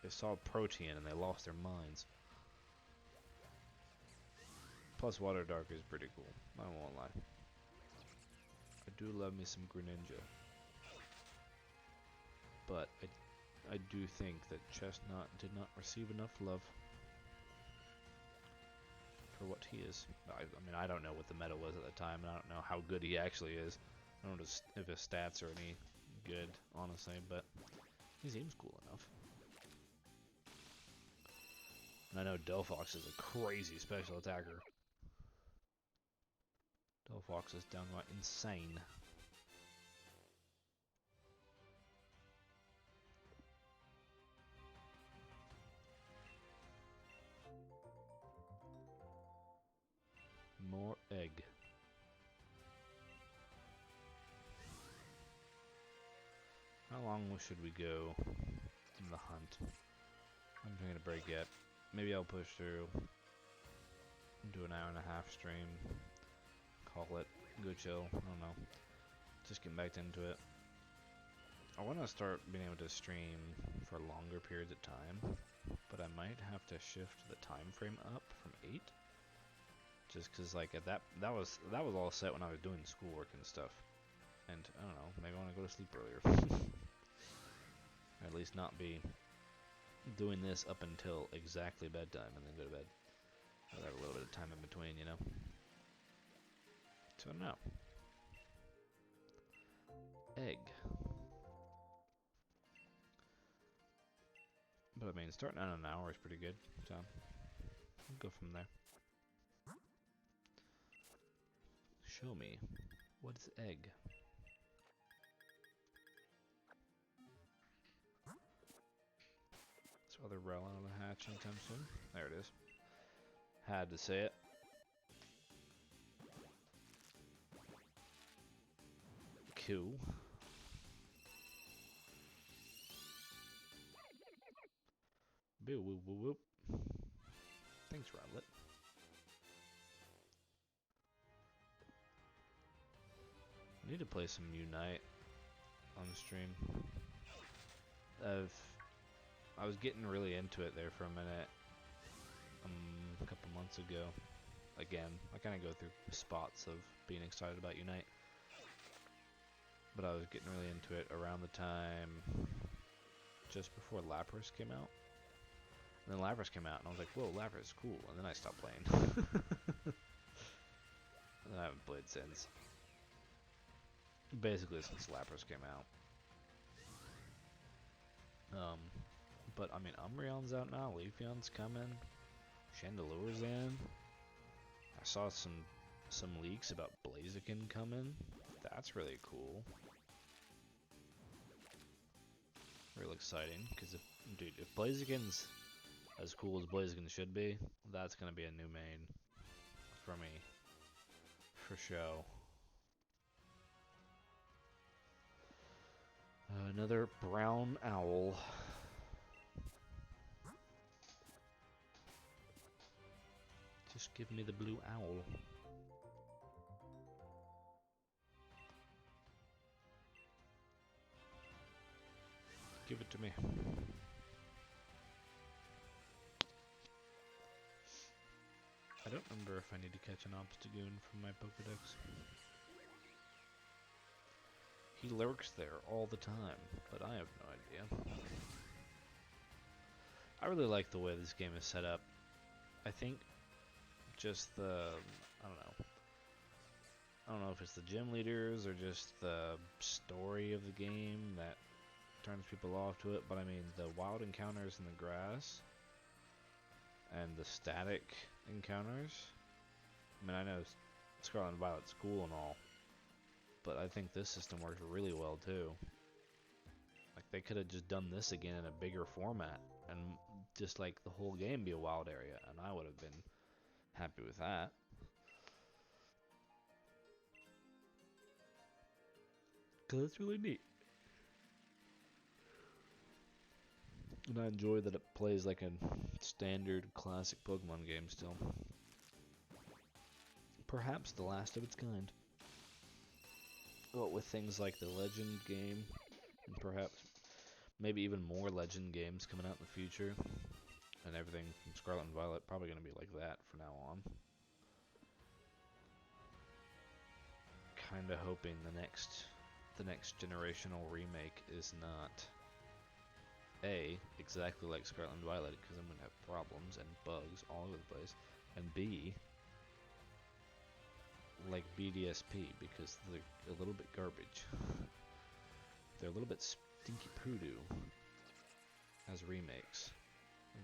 They saw Protean and they lost their minds. Plus Water Dark is pretty cool, I won't lie. I do love me some Greninja. But I do think that Chestnut did not receive enough love for what he is. I mean, I don't know what the meta was at the time, and I don't know how good he actually is. I don't know if his stats are any good, honestly, but he seems cool enough. And I know Delphox is a crazy special attacker. Delphox is downright insane. More egg. How long should we go in the hunt? I'm trying to break yet. Maybe I'll push through. Do an hour and a half stream. Call it. Go chill. I don't know. Just get back into it. I want to start being able to stream for longer periods of time, but I might have to shift the time frame up from 8. Just cause like at that was all set when I was doing schoolwork and stuff. And I don't know, maybe I want to go to sleep earlier. Or at least not be doing this up until exactly bedtime and then go to bed. I'll have a little bit of time in between, you know? So I don't know. Egg. But I mean, starting out an hour is pretty good, so I'll go from there. Show me. What is egg? This other Rowlet on the hatch anytime soon. There it is. Had to say it. Cool. Boo woo woo whoop. Thanks, Rowlet. I need to play some Unite on stream. I was getting really into it there for a minute. A couple months ago. Again, I kind of go through spots of being excited about Unite. But I was getting really into it around the time just before Lapras came out. And then Lapras came out, and I was like, whoa, Lapras is cool. And then I stopped playing. And I haven't played since. Basically since Lapras came out. But I mean, Umbreon's out now, Leafeon's coming, Chandelure's in. I saw some leaks about Blaziken coming. That's really cool. Real exciting, because if Blaziken's as cool as Blaziken should be, that's gonna be a new main for me, for show. Another brown owl. Just give me the blue owl. Give it to me. I don't remember if I need to catch an Obstagoon from my Pokedex. He lurks there all the time, but I have no idea. I really like the way this game is set up. I think just I don't know if it's the gym leaders or just the story of the game that turns people off to it, but I mean the wild encounters in the grass and the static encounters. I mean, I know Scarlet and Violet's cool and all, but I think this system works really well too. Like, they could have just done this again in a bigger format and just like the whole game be a wild area, and I would have been happy with that. Cause it's really neat. And I enjoy that it plays like a standard classic Pokemon game still. Perhaps the last of its kind. Well, with things like the Legend game, and perhaps maybe even more Legend games coming out in the future, and everything from Scarlet and Violet probably going to be like that from now on. Kinda hoping the next generational remake is not exactly like Scarlet and Violet, because I'm gonna have problems and bugs all over the place, and B, like BDSP, because they're a little bit garbage. They're a little bit stinky poo-doo as remakes.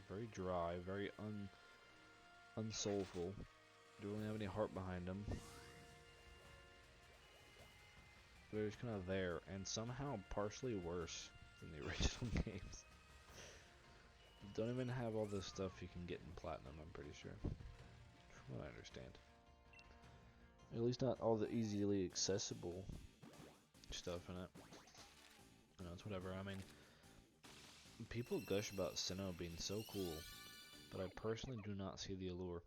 Very dry, very unsoulful. Don't really have any heart behind them. They're just kind of there, and somehow partially worse than the original games. Don't even have all the stuff you can get in Platinum, I'm pretty sure. From what I understand. At least not all the easily accessible stuff in it. You know, it's whatever. I mean, people gush about Sinnoh being so cool, but I personally do not see the allure.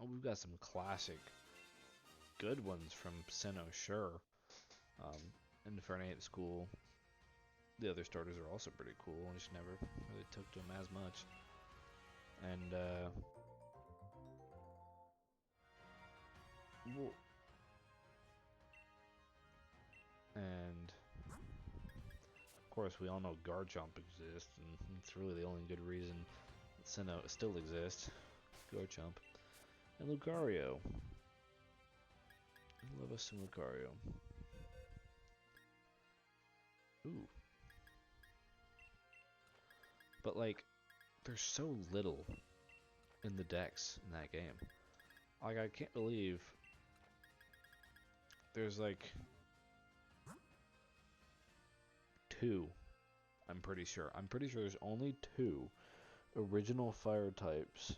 Oh, we've got some classic good ones from Sinnoh, sure. Infernape's cool. The other starters are also pretty cool. I just never really took to them as much. And, well, and of course we all know Garchomp exists, and it's really the only good reason that Sinnoh still exists. Garchomp. And Lucario. I love us some Lucario. Ooh. But like, there's so little in the decks in that game. Like, I can't believe there's like 2. I'm pretty sure there's only 2 original fire types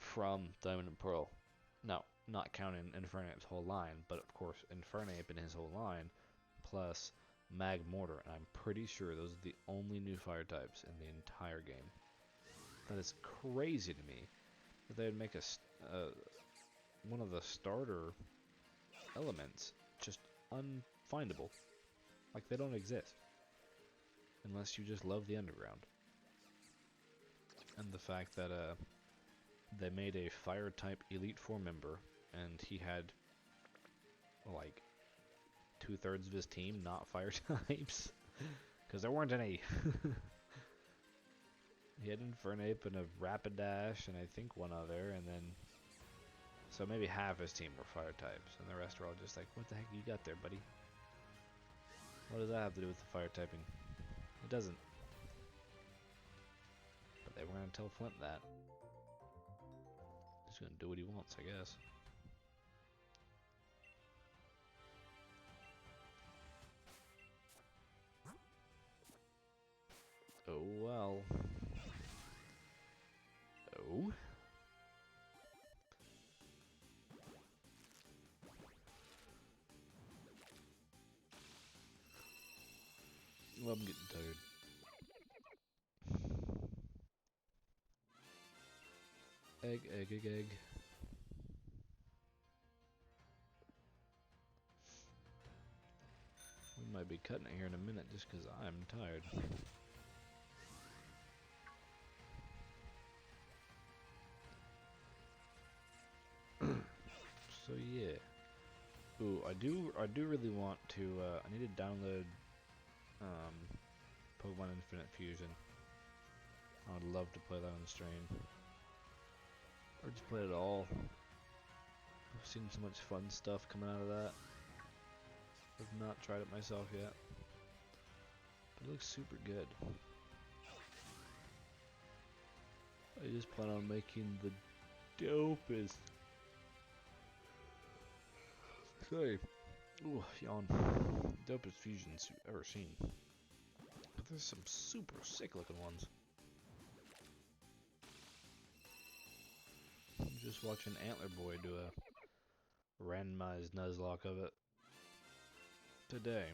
from Diamond and Pearl. Now, not counting Infernape's whole line, but of course Infernape and his whole line, plus Magmortar, and I'm pretty sure those are the only new fire types in the entire game. That is crazy to me that they would make one of the starter elements just unfindable. Like, they don't exist. Unless you just love the underground. And the fact that they made a fire type Elite Four member, and he had like 2/3 of his team not fire types, because there weren't any. He had Infernape and a Rapidash, and I think one other, and then so maybe half his team were fire types, and the rest were all just like, "What the heck you got there, buddy? What does that have to do with the fire typing?" It doesn't. But they were gonna tell Flint that. He's gonna do what he wants, I guess. Oh well. Oh? Well, I'm getting tired. Egg, egg, egg, egg. We might be cutting it here in a minute just because I'm tired. So yeah. Ooh, I do really want to, I need to download, Pokemon Infinite Fusion. I would love to play that on the stream. Or just play it all. I've seen so much fun stuff coming out of that. I've not tried it myself yet. But it looks super good. I just plan on making the dopest. Sorry. Ooh, yawn. Dopest fusions you've ever seen. But there's some super sick looking ones. I'm just watching Antler Boy do a randomized Nuzlocke of it today.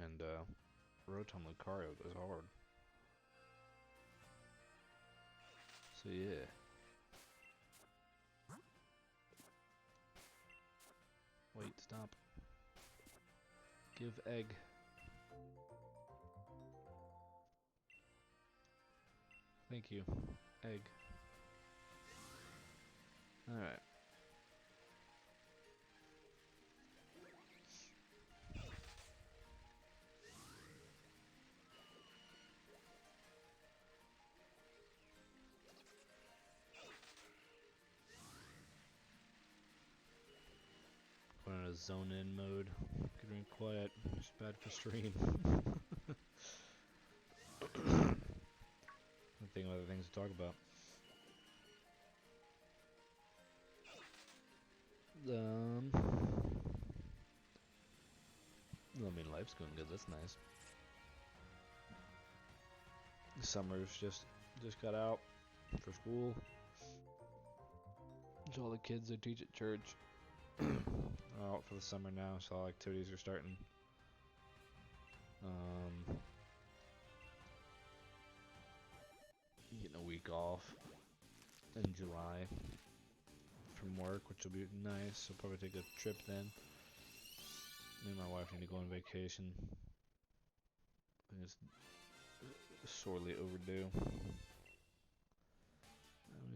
And Rotom Lucario goes hard. So yeah. Wait, stop. Give egg. Thank you. Egg. Alright. Going in a zone in mode. Getting quiet. It's bad for stream. think of other things to talk about. I mean, life's going good. That's nice. Summer's just got out for school. So all the kids I teach at church are out for the summer now, so all activities are starting. Getting a week off in July from work, which will be nice. I'll probably take a trip then. Me and my wife need to go on vacation. It's sorely overdue.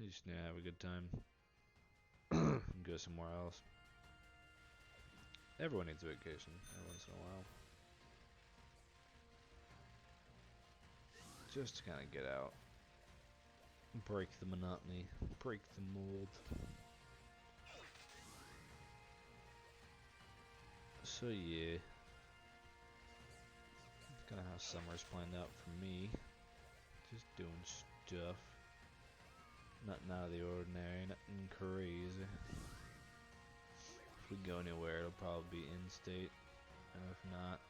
We just need to have a good time. Go somewhere else. Everyone needs a vacation every once in a while. Just to kind of get out. Break the monotony. Break the mold. So yeah. Kind of how summer's planned out for me. Just doing stuff. Nothing out of the ordinary, nothing crazy. If we go anywhere, it'll probably be in-state. And if not,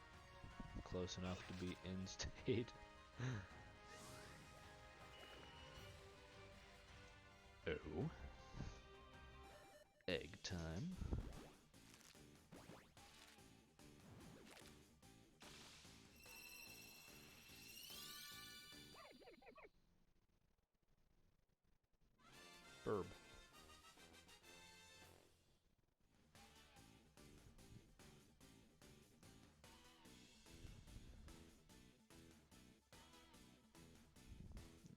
close enough to be in-state. Oh. Egg time. Burb.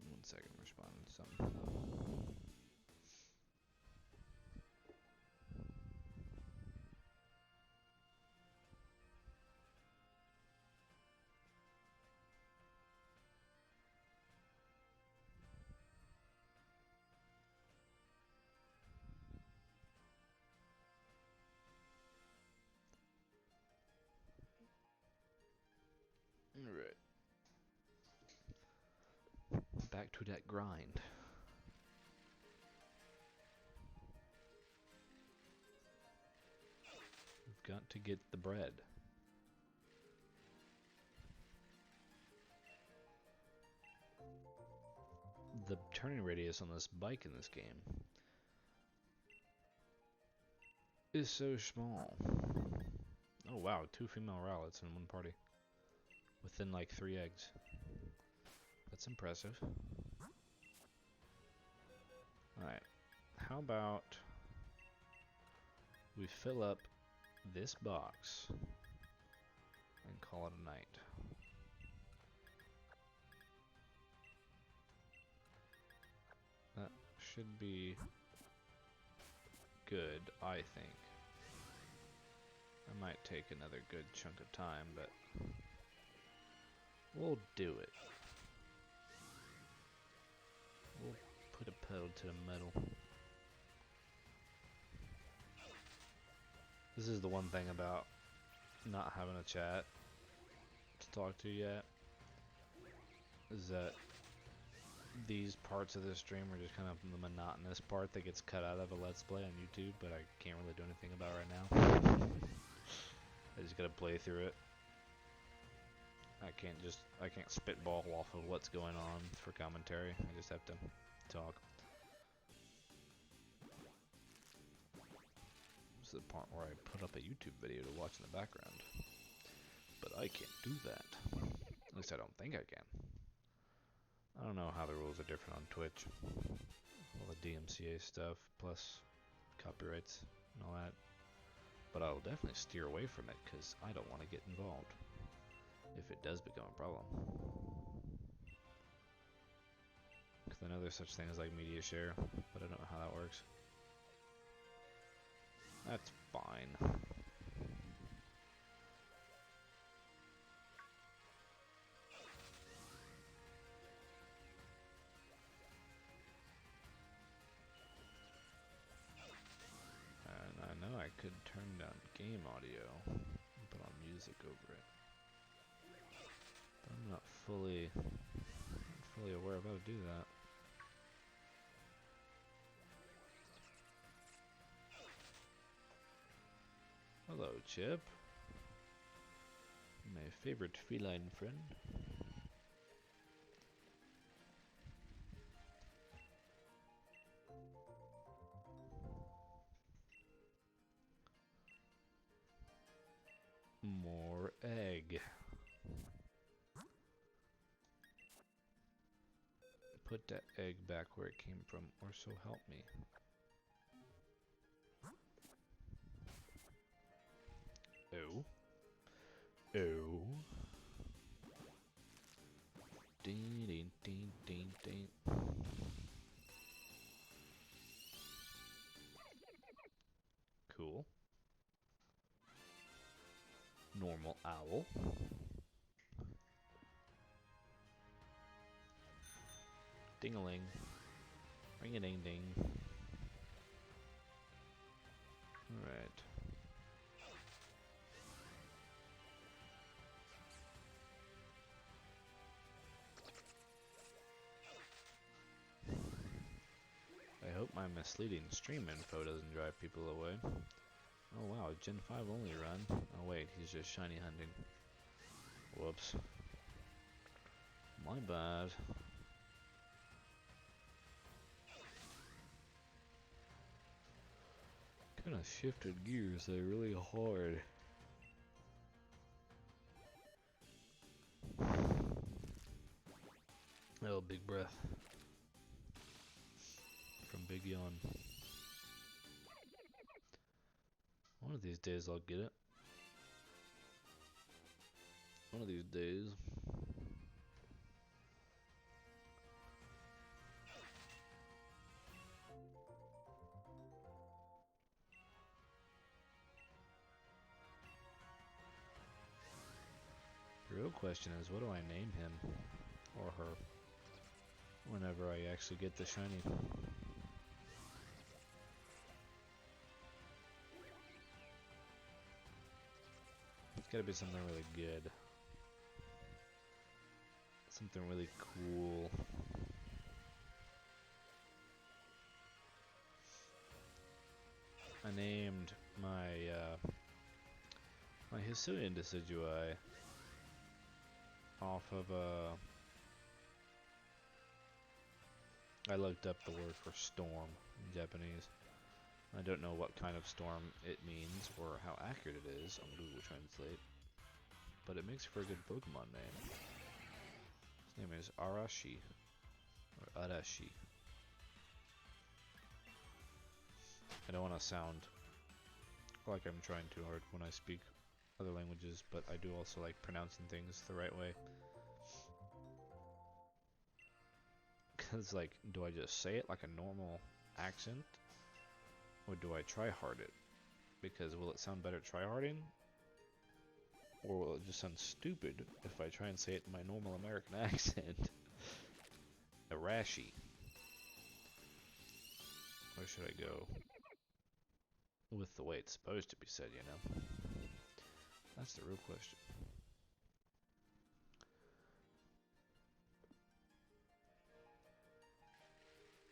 One second, I'm responding to something. Alright. Back to that grind. We've got to get the bread. The turning radius on this bike in this game is so small. Oh wow, 2 female Rowlets in one party. Within like 3 eggs. That's impressive. Alright, how about we fill up this box and call it a night. That should be good, I think. I might take another good chunk of time, but we'll do it. We'll put a pedal to the metal. This is the one thing about not having a chat to talk to yet, is that these parts of the stream are just kind of the monotonous part that gets cut out of a Let's Play on YouTube, but I can't really do anything about right now. I just gotta play through it. I can't spitball off of what's going on for commentary. I just have to talk. This is the part where I put up a YouTube video to watch in the background. But I can't do that. At least I don't think I can. I don't know how the rules are different on Twitch. All the DMCA stuff, plus copyrights and all that. But I'll definitely steer away from it, because I don't want to get involved. If it does become a problem. Because I know there's such thing as like media share, but I don't know how that works. That's fine. And I know I could turn down game audio and put on music over it. But I'm not fully fully aware of how to do that. Hello, Chip. My favorite feline friend. More egg. Put that egg back where it came from, or so help me. Oh. Oh. Ding, ding, ding, ding, ding. Cool. Normal owl. Ding-a-ling. Ring-a-ding-ding. Alright. I hope my misleading stream info doesn't drive people away. Oh wow, Gen 5 only run. Oh wait, he's just shiny hunting. Whoops. My bad. Kinda shifted gears there really hard. Oh, big breath. From Big Yawn. One of these days I'll get it. One of these days. The real question is, what do I name him? Or her? Whenever I actually get the shiny. It's gotta be something really good. Something really cool. I named my Hisuian Decidui off of I looked up the word for storm in Japanese. I don't know what kind of storm it means or how accurate it is on Google Translate, but it makes for a good Pokemon name. His name is Arashi, or Arashi. I don't want to sound like I'm trying too hard when I speak other languages, but I do also like pronouncing things the right way. Because, like, do I just say it like a normal accent? Or do I try hard it? Because will it sound better tryharding? Or will it just sound stupid if I try and say it in my normal American accent? Arashi. Where should I go? With the way it's supposed to be said, you know? That's the real question.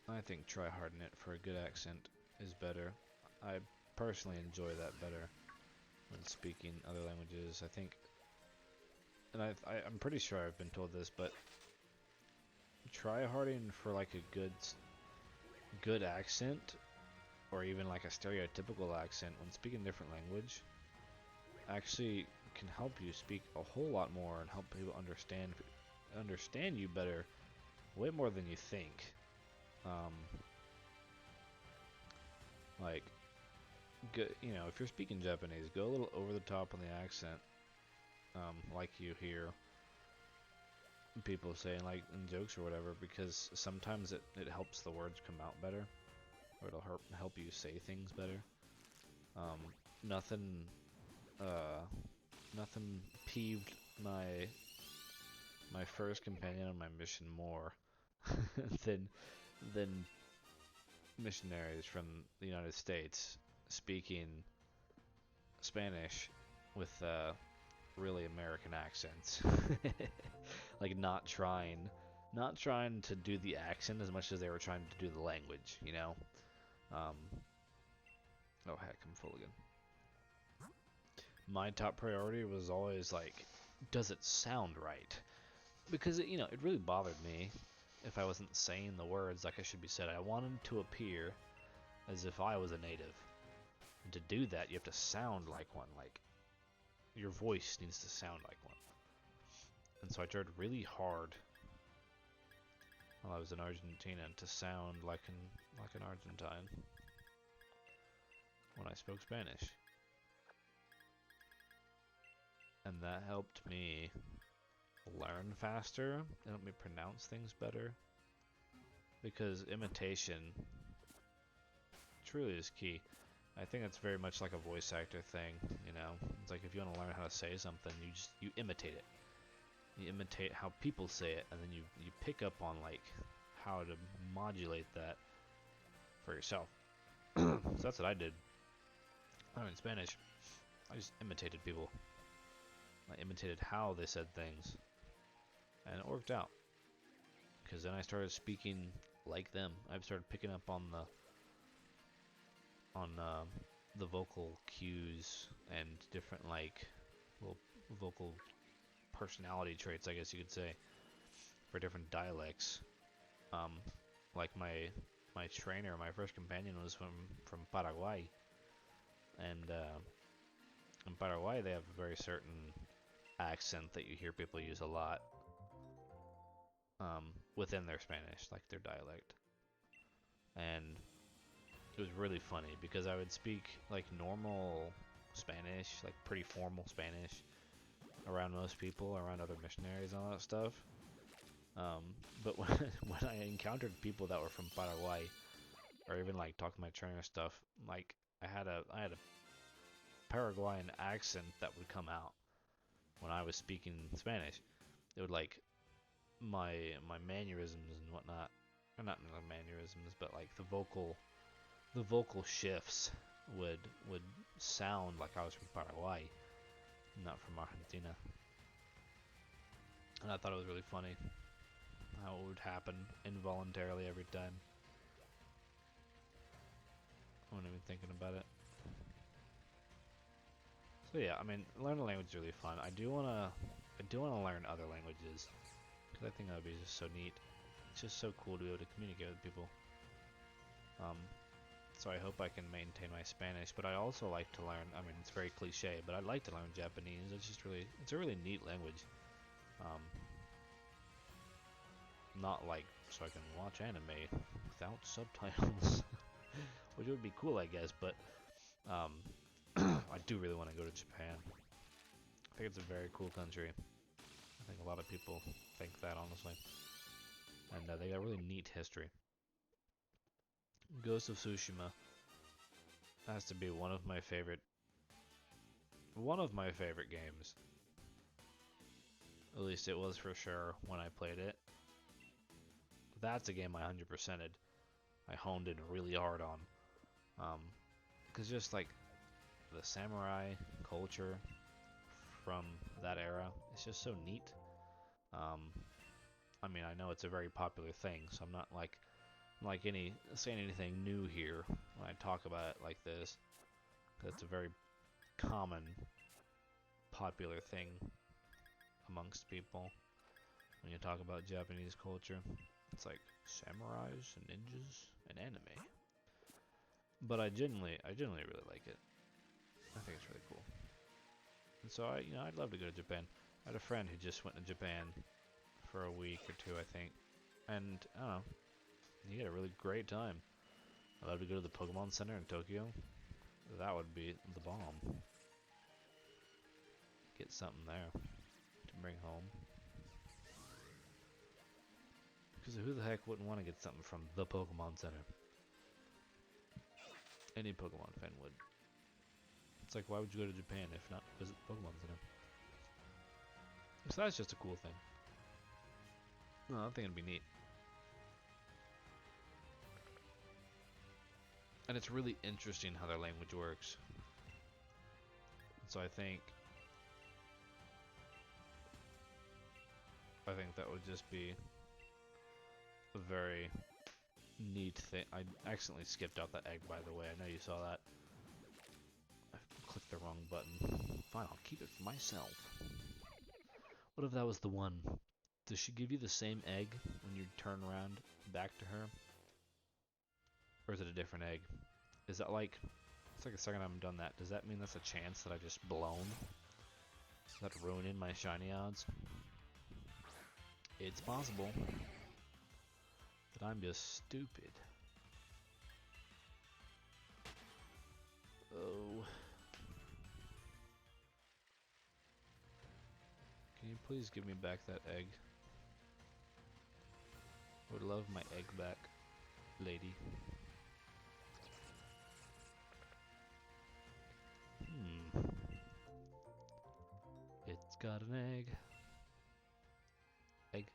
I think tryharding it for a good accent is better. I personally enjoy that better when speaking other languages. I think, and I'm pretty sure I've been told this, but tryharding for like a good accent, or even like a stereotypical accent when speaking a different language, actually can help you speak a whole lot more and help people understand you better, way more than you think. Like, you know, if you're speaking Japanese, go a little over the top on the accent, like you hear people saying, like in jokes or whatever, because sometimes it helps the words come out better, or it'll help you say things better. Nothing, nothing peeved my first companion on my mission more than than missionaries from the United States speaking Spanish with really American accents. Like not trying not trying to do the accent as much as they were trying to do the language, you know? Um, oh heck, I'm full again. My top priority was always like, does it sound right? Because it really bothered me if I wasn't saying the words like I should be said. I wanted to appear as if I was a native. And to do that, you have to sound like one. Like, your voice needs to sound like one. And so I tried really hard while I was in Argentina to sound like an Argentine when I spoke Spanish. And that helped me learn faster. It helped me pronounce things better. Because imitation truly is key. I think it's very much like a voice actor thing, you know? It's like if you want to learn how to say something, you imitate it. You imitate how people say it, and then you pick up on like how to modulate that for yourself. So that's what I did. In Spanish, I just imitated people. I imitated how they said things, and it worked out. Because then I started speaking like them. I started picking up on the vocal cues and different like little vocal personality traits, I guess you could say, for different dialects. Like my trainer, my first companion was from Paraguay, and in Paraguay they have a very certain accent that you hear people use a lot within their Spanish, like their dialect. And it was really funny because I would speak like normal Spanish, like pretty formal Spanish, around most people, around other missionaries and all that stuff. But when I encountered people that were from Paraguay, or even like talked to my trainer stuff, like I had a Paraguayan accent that would come out when I was speaking Spanish. It would like my mannerisms and whatnot, or not the mannerisms, but like the vocal shifts would sound like I was from Paraguay, not from Argentina. And I thought it was really funny how it would happen involuntarily every time. I wasn't even thinking about it. So yeah, I mean, learning a language is really fun. I do wanna learn other languages because I think that would be just so neat. It's just so cool to be able to communicate with people. So I hope I can maintain my Spanish, but I also like to learn. I mean, it's very cliche, but I'd like to learn Japanese. It's a really neat language. Um, Not like so I can watch anime without subtitles, which would be cool, I guess. But um, I do really want to go to Japan. I think it's a very cool country. I think a lot of people think that, honestly, and they got really neat history. Ghost of Tsushima has to be one of my favorite games. At least it was for sure when I played it. That's a game I 100%ed. I honed in really hard on. Because just like the samurai culture from that era, it's just so neat. Um, I mean, I know it's a very popular thing, so I'm not like saying anything new here when I talk about it like this. 'Cause it's a very common, popular thing amongst people when you talk about Japanese culture. It's like samurais and ninjas and anime. But I genuinely really like it. I think it's really cool. And so I'd love to go to Japan. I had a friend who just went to Japan for a week or two, I think, and I don't know, he had a really great time. I'd love to go to the Pokemon Center in Tokyo. That would be the bomb. Get something there to bring home. Because who the heck wouldn't want to get something from the Pokemon Center? Any Pokemon fan would. It's like, why would you go to Japan if not visit the Pokemon Center? So that's just a cool thing. No, I think it'd be neat. And it's really interesting how their language works. So I think that would just be a very neat thing. I accidentally skipped out that egg, by the way. I know you saw that. I clicked the wrong button. Fine, I'll keep it for myself. What if that was the one? Does she give you the same egg when you turn around back to her? Or is it a different egg? Is that like... It's like the second time I've done that. Does that mean that's a chance that I've just blown? Is that ruining my shiny odds? It's possible. That I'm just stupid. Oh. Can you please give me back that egg? I would love my egg back, lady. It's got an egg. Egg.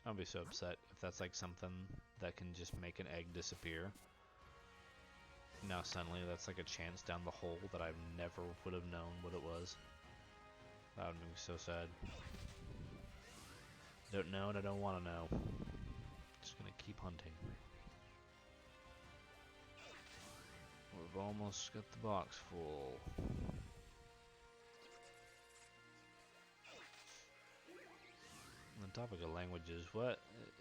I'll be so upset if that's like something that can just make an egg disappear. Now suddenly that's like a chance down the hole that I never would have known what it was. That would make me so sad. I don't know and I don't want to know. Just gonna keep hunting. We've almost got the box full. On the topic of languages,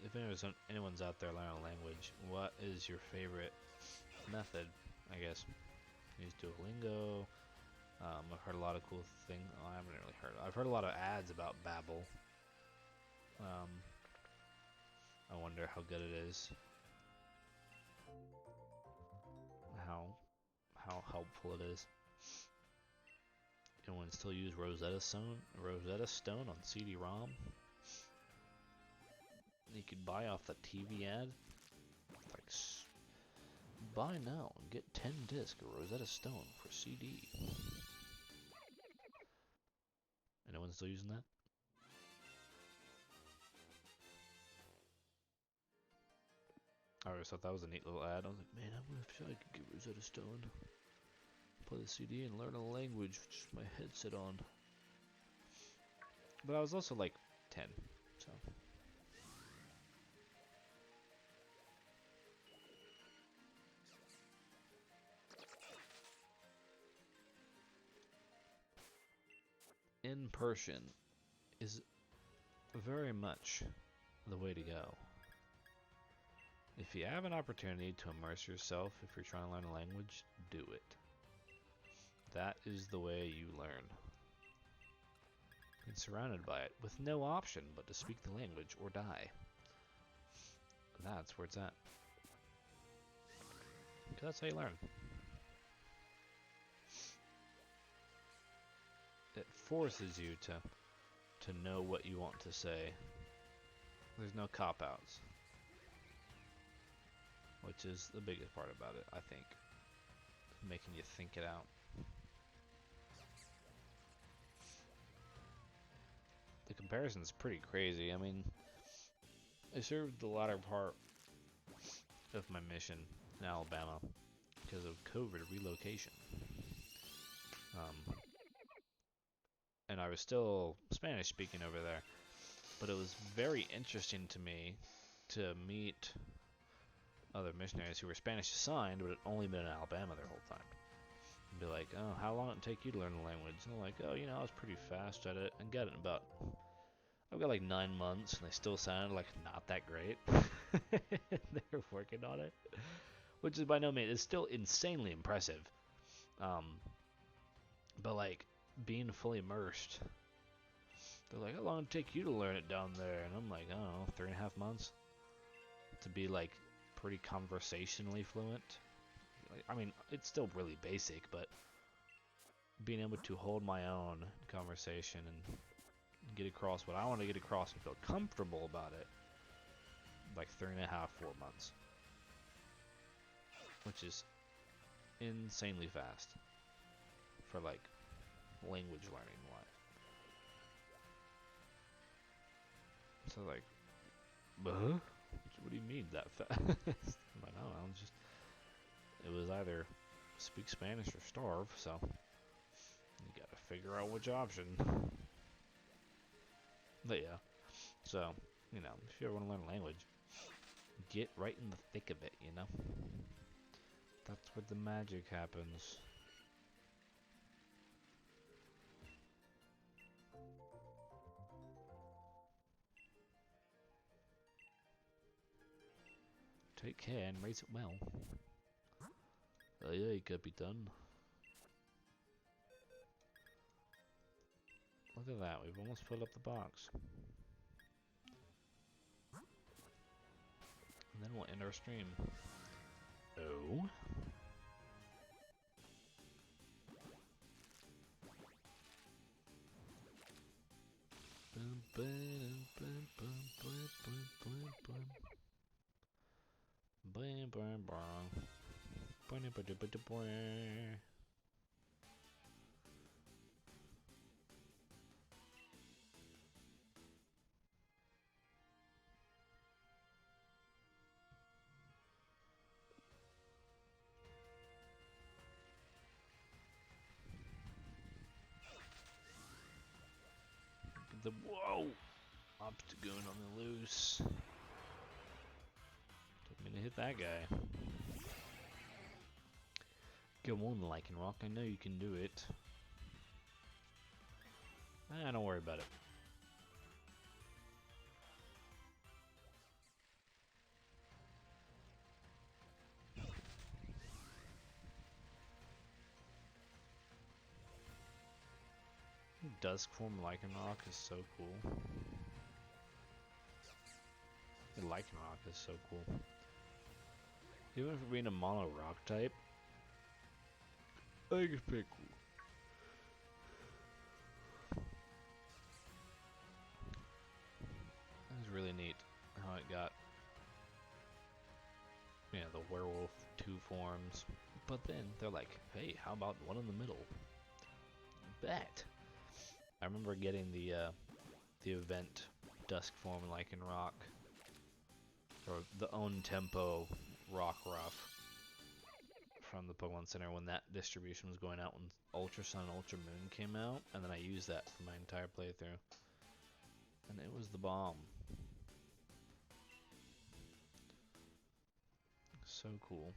if anyone's out there learning a language, what is your favorite method? I guess use Duolingo. I've heard a lot of cool things. Oh, I haven't really heard. I've heard a lot of ads about Babbel. I wonder how good it is. How helpful it is. Anyone still use Rosetta Stone on CD-ROM? You could buy off the TV ad. Like, buy now and get 10 disc of Rosetta Stone for CD. Anyone still using that? I always thought that was a neat little ad. I was like, man, I wish I could get Rosetta Stone. Play the CD and learn a language with just my headset on. But I was also like 10, so. In person is very much the way to go. If you have an opportunity to immerse yourself, if you're trying to learn a language, do it. That is the way you learn. You're surrounded by it, with no option but to speak the language or die. That's where it's at. Because that's how you learn. It forces you to know what you want to say. There's no cop-outs. Which is the biggest part about it, I think. Making you think it out. The comparison's pretty crazy. I mean, I served the latter part of my mission in Alabama because of COVID relocation. And I was still Spanish speaking over there, but it was very interesting to me to meet other missionaries who were Spanish assigned, but had only been in Alabama their whole time. And be like, oh, how long did it take you to learn the language? And they're like, oh, I was pretty fast at it and got it in about, I've got like 9 months, and they still sounded like not that great. They were working on it, which is by no means, it's still insanely impressive. But like, being fully immersed, they're like, how long did it take you to learn it down there? And I'm like, I don't know, 3.5 months to be like pretty conversationally fluent. Like, I mean, it's still really basic, but being able to hold my own conversation and get across what I want to get across and feel comfortable about it, like 3.5, 4 months, which is insanely fast for like language learning wise. So like, what do you mean that fast? I'm like, I don't know, it was either speak Spanish or starve, so you gotta figure out which option. But yeah, So, you know, if you ever want to learn a language, get right in the thick of it, you know? That's where the magic happens. Take care and raise it well. Aye, Capitan. Look at that, we've almost filled up the box. And then we'll end our stream. Oh? Whoa! Obstagoon on the loose. Took me to hit that guy. Go on, Lycanroc. I know you can do it. Don't worry about it. Dusk form Lycanroc is so cool. Lycanroc is so cool. Even for being a mono rock type, I think it's pretty cool. That was really neat how it got, you know, the werewolf 2 forms. But then they're like, hey, how about one in the middle? Bet. I remember getting the event Dusk form Lycanroc, or the own tempo Rockruff from the Pokemon Center when that distribution was going out when Ultra Sun and Ultra Moon came out, and then I used that for my entire playthrough. And it was the bomb. So cool.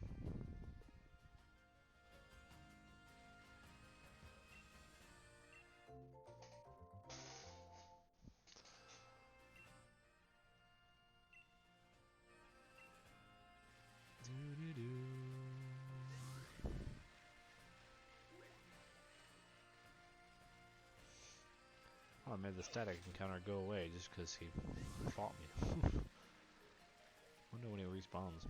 Oh, I made the static encounter go away just because he fought me. Wonder when he respawns.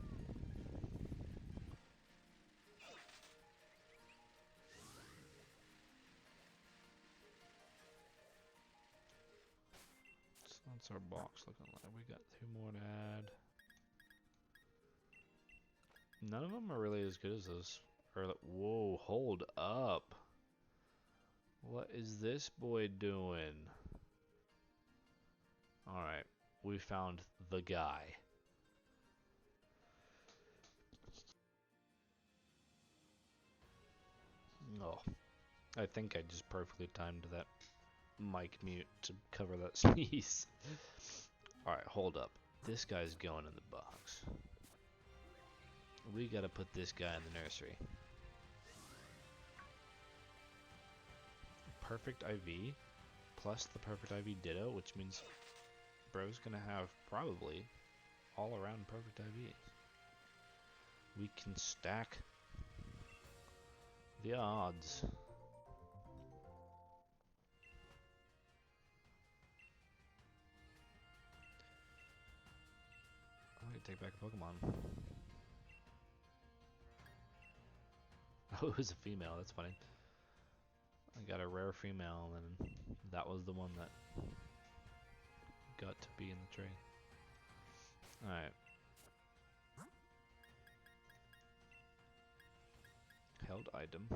So that's our box looking like. We got 2 more to add. None of them are really as good as this. Or, whoa, hold up. What is this boy doing? Alright, we found the guy. Oh, I think I just perfectly timed that mic mute to cover that sneeze. Alright, hold up. This guy's going in the box. We gotta put this guy in the nursery. Perfect IV plus the perfect IV Ditto, which means bro's gonna have probably all around perfect IVs. We can stack the odds. I'm gonna take back a Pokemon. Oh, it was a female, that's funny. I got a rare female, and then that was the one that got to be in the tree. Alright. Held item.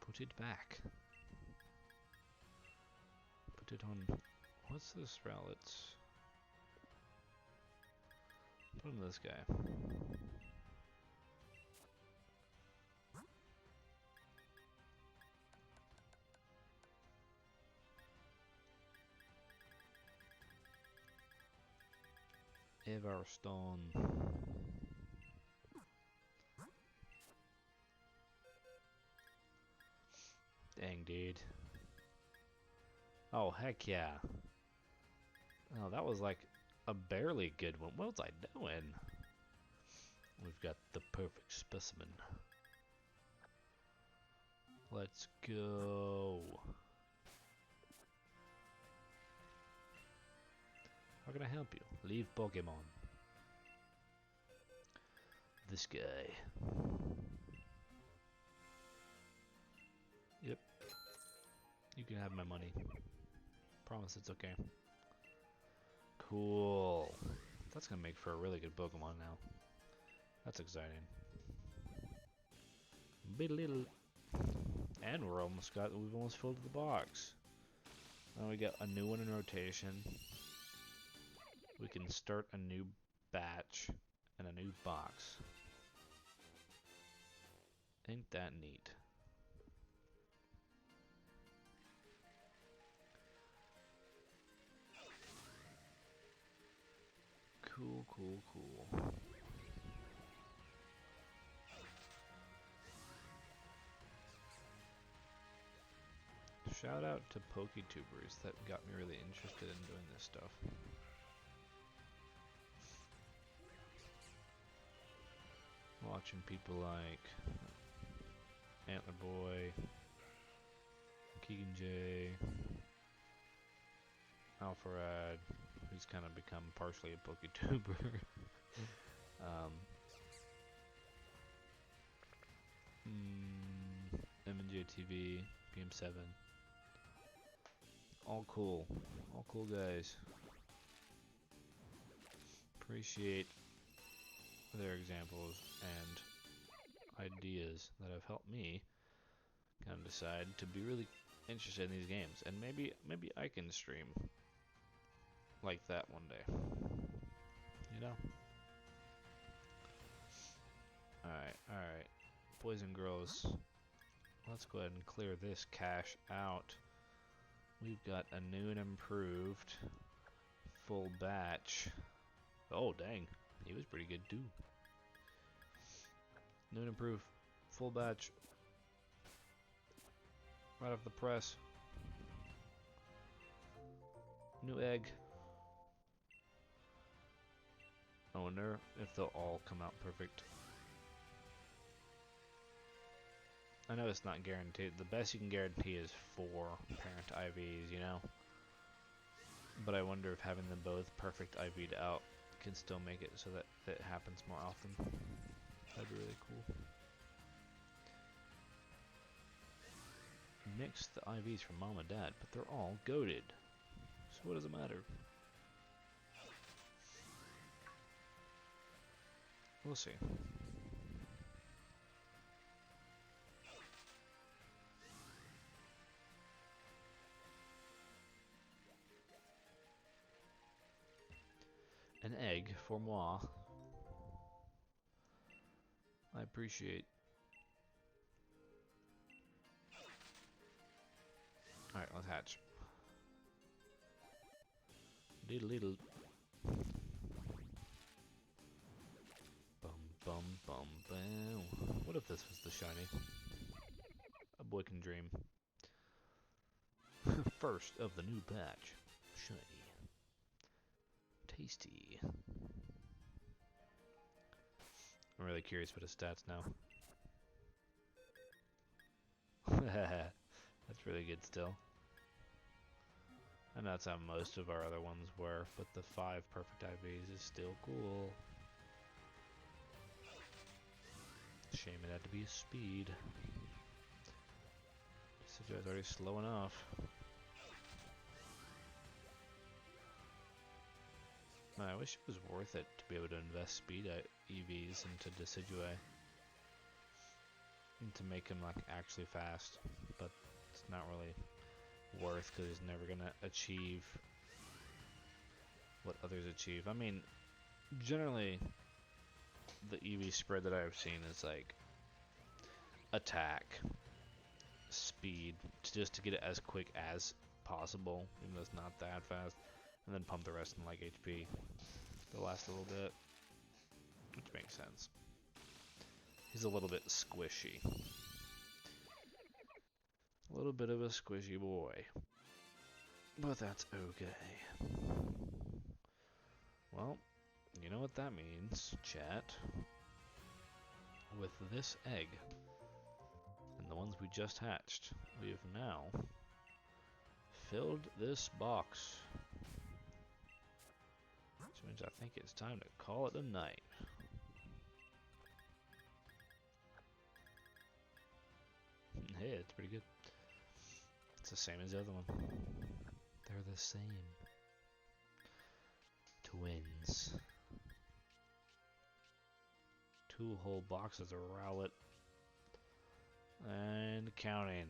Put it back. Put it on... What's this Rowlet's? Put on this guy. Everstone. Dang, dude. Oh, heck yeah. Oh, that was like a barely good one. What was I doing? We've got the perfect specimen. Let's go. How can I help you? Leave Pokemon. This guy. Yep. You can have my money. Promise it's okay. Cool. That's gonna make for a really good Pokemon now. That's exciting. Little. And we've almost filled the box. Now we got a new one in rotation. We can start a new batch and a new box. Ain't that neat? Cool, cool, cool. Shout out to PokeTubers that got me really interested in doing this stuff. Watching people like Antler Boy, Keegan J, Alpharad, who's kind of become partially a PokeTuber. M&J TV, PM7. All cool guys. Appreciate their examples and ideas that have helped me kind of decide to be really interested in these games, and maybe I can stream like that one day. You know? Alright. Boys and girls, let's go ahead and clear this cache out. We've got a new and improved full batch. Oh, dang. He was pretty good, too. New and improved full batch. Right off the press. New egg. I wonder if they'll all come out perfect. I know it's not guaranteed. The best you can guarantee is 4 parent IVs, you know? But I wonder if having them both perfect IV'd out can still make it so that it happens more often. That'd be really cool. Mix the IVs from mom and dad, but they're all goated. So what does it matter? We'll see. An egg for moi. I appreciate. Alright, let's hatch. Diddle. Bum bam. What if this was the shiny? A boy can dream. First of the new batch. Shiny. Tasty. I'm really curious about his stats now. That's really good still. And that's how most of our other ones were, but the 5 perfect IVs is still cool. Shame it had to be a speed. This guy's already slow enough. Man, I wish it was worth it to be able to invest speed EVs into Decidueye. And to make him like actually fast, but it's not really worth because he's never gonna achieve what others achieve. I mean, generally the EV spread that I've seen is like attack, speed, just to get it as quick as possible, even though it's not that fast, and then pump the rest in like HP. the last little bit, which makes sense. He's a little bit squishy. A little bit of a squishy boy. But that's okay. Well, you know what that means, chat. With this egg, and the ones we just hatched, we have now filled this box. Which means I think it's time to call it a night. Hey, it's pretty good. It's the same as the other one. They're the same. Twins. 2 whole boxes of Rowlet. And counting.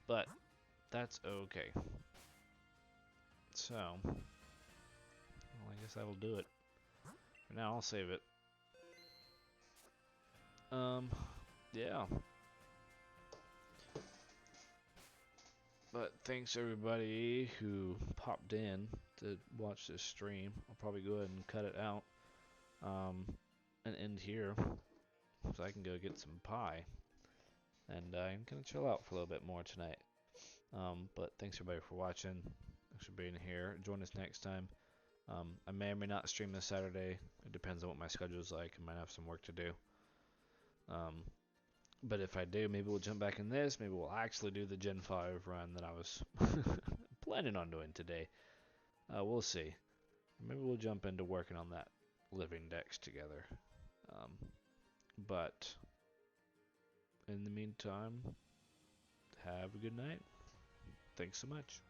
But that's okay. So, well, I guess that'll do it. For now, I'll save it. Yeah. But thanks everybody who popped in to watch this stream. I'll probably go ahead and cut it out. And end here. So I can go get some pie. And I'm gonna chill out for a little bit more tonight. But thanks everybody for watching. Thanks for being here. Join us next time. I may or may not stream this Saturday. It depends on what my schedule's like. I might have some work to do. But if I do, maybe we'll jump back in this. Maybe we'll actually do the Gen 5 run that I was planning on doing today. We'll see. Maybe we'll jump into working on that living dex together. But in the meantime, have a good night. Thanks so much.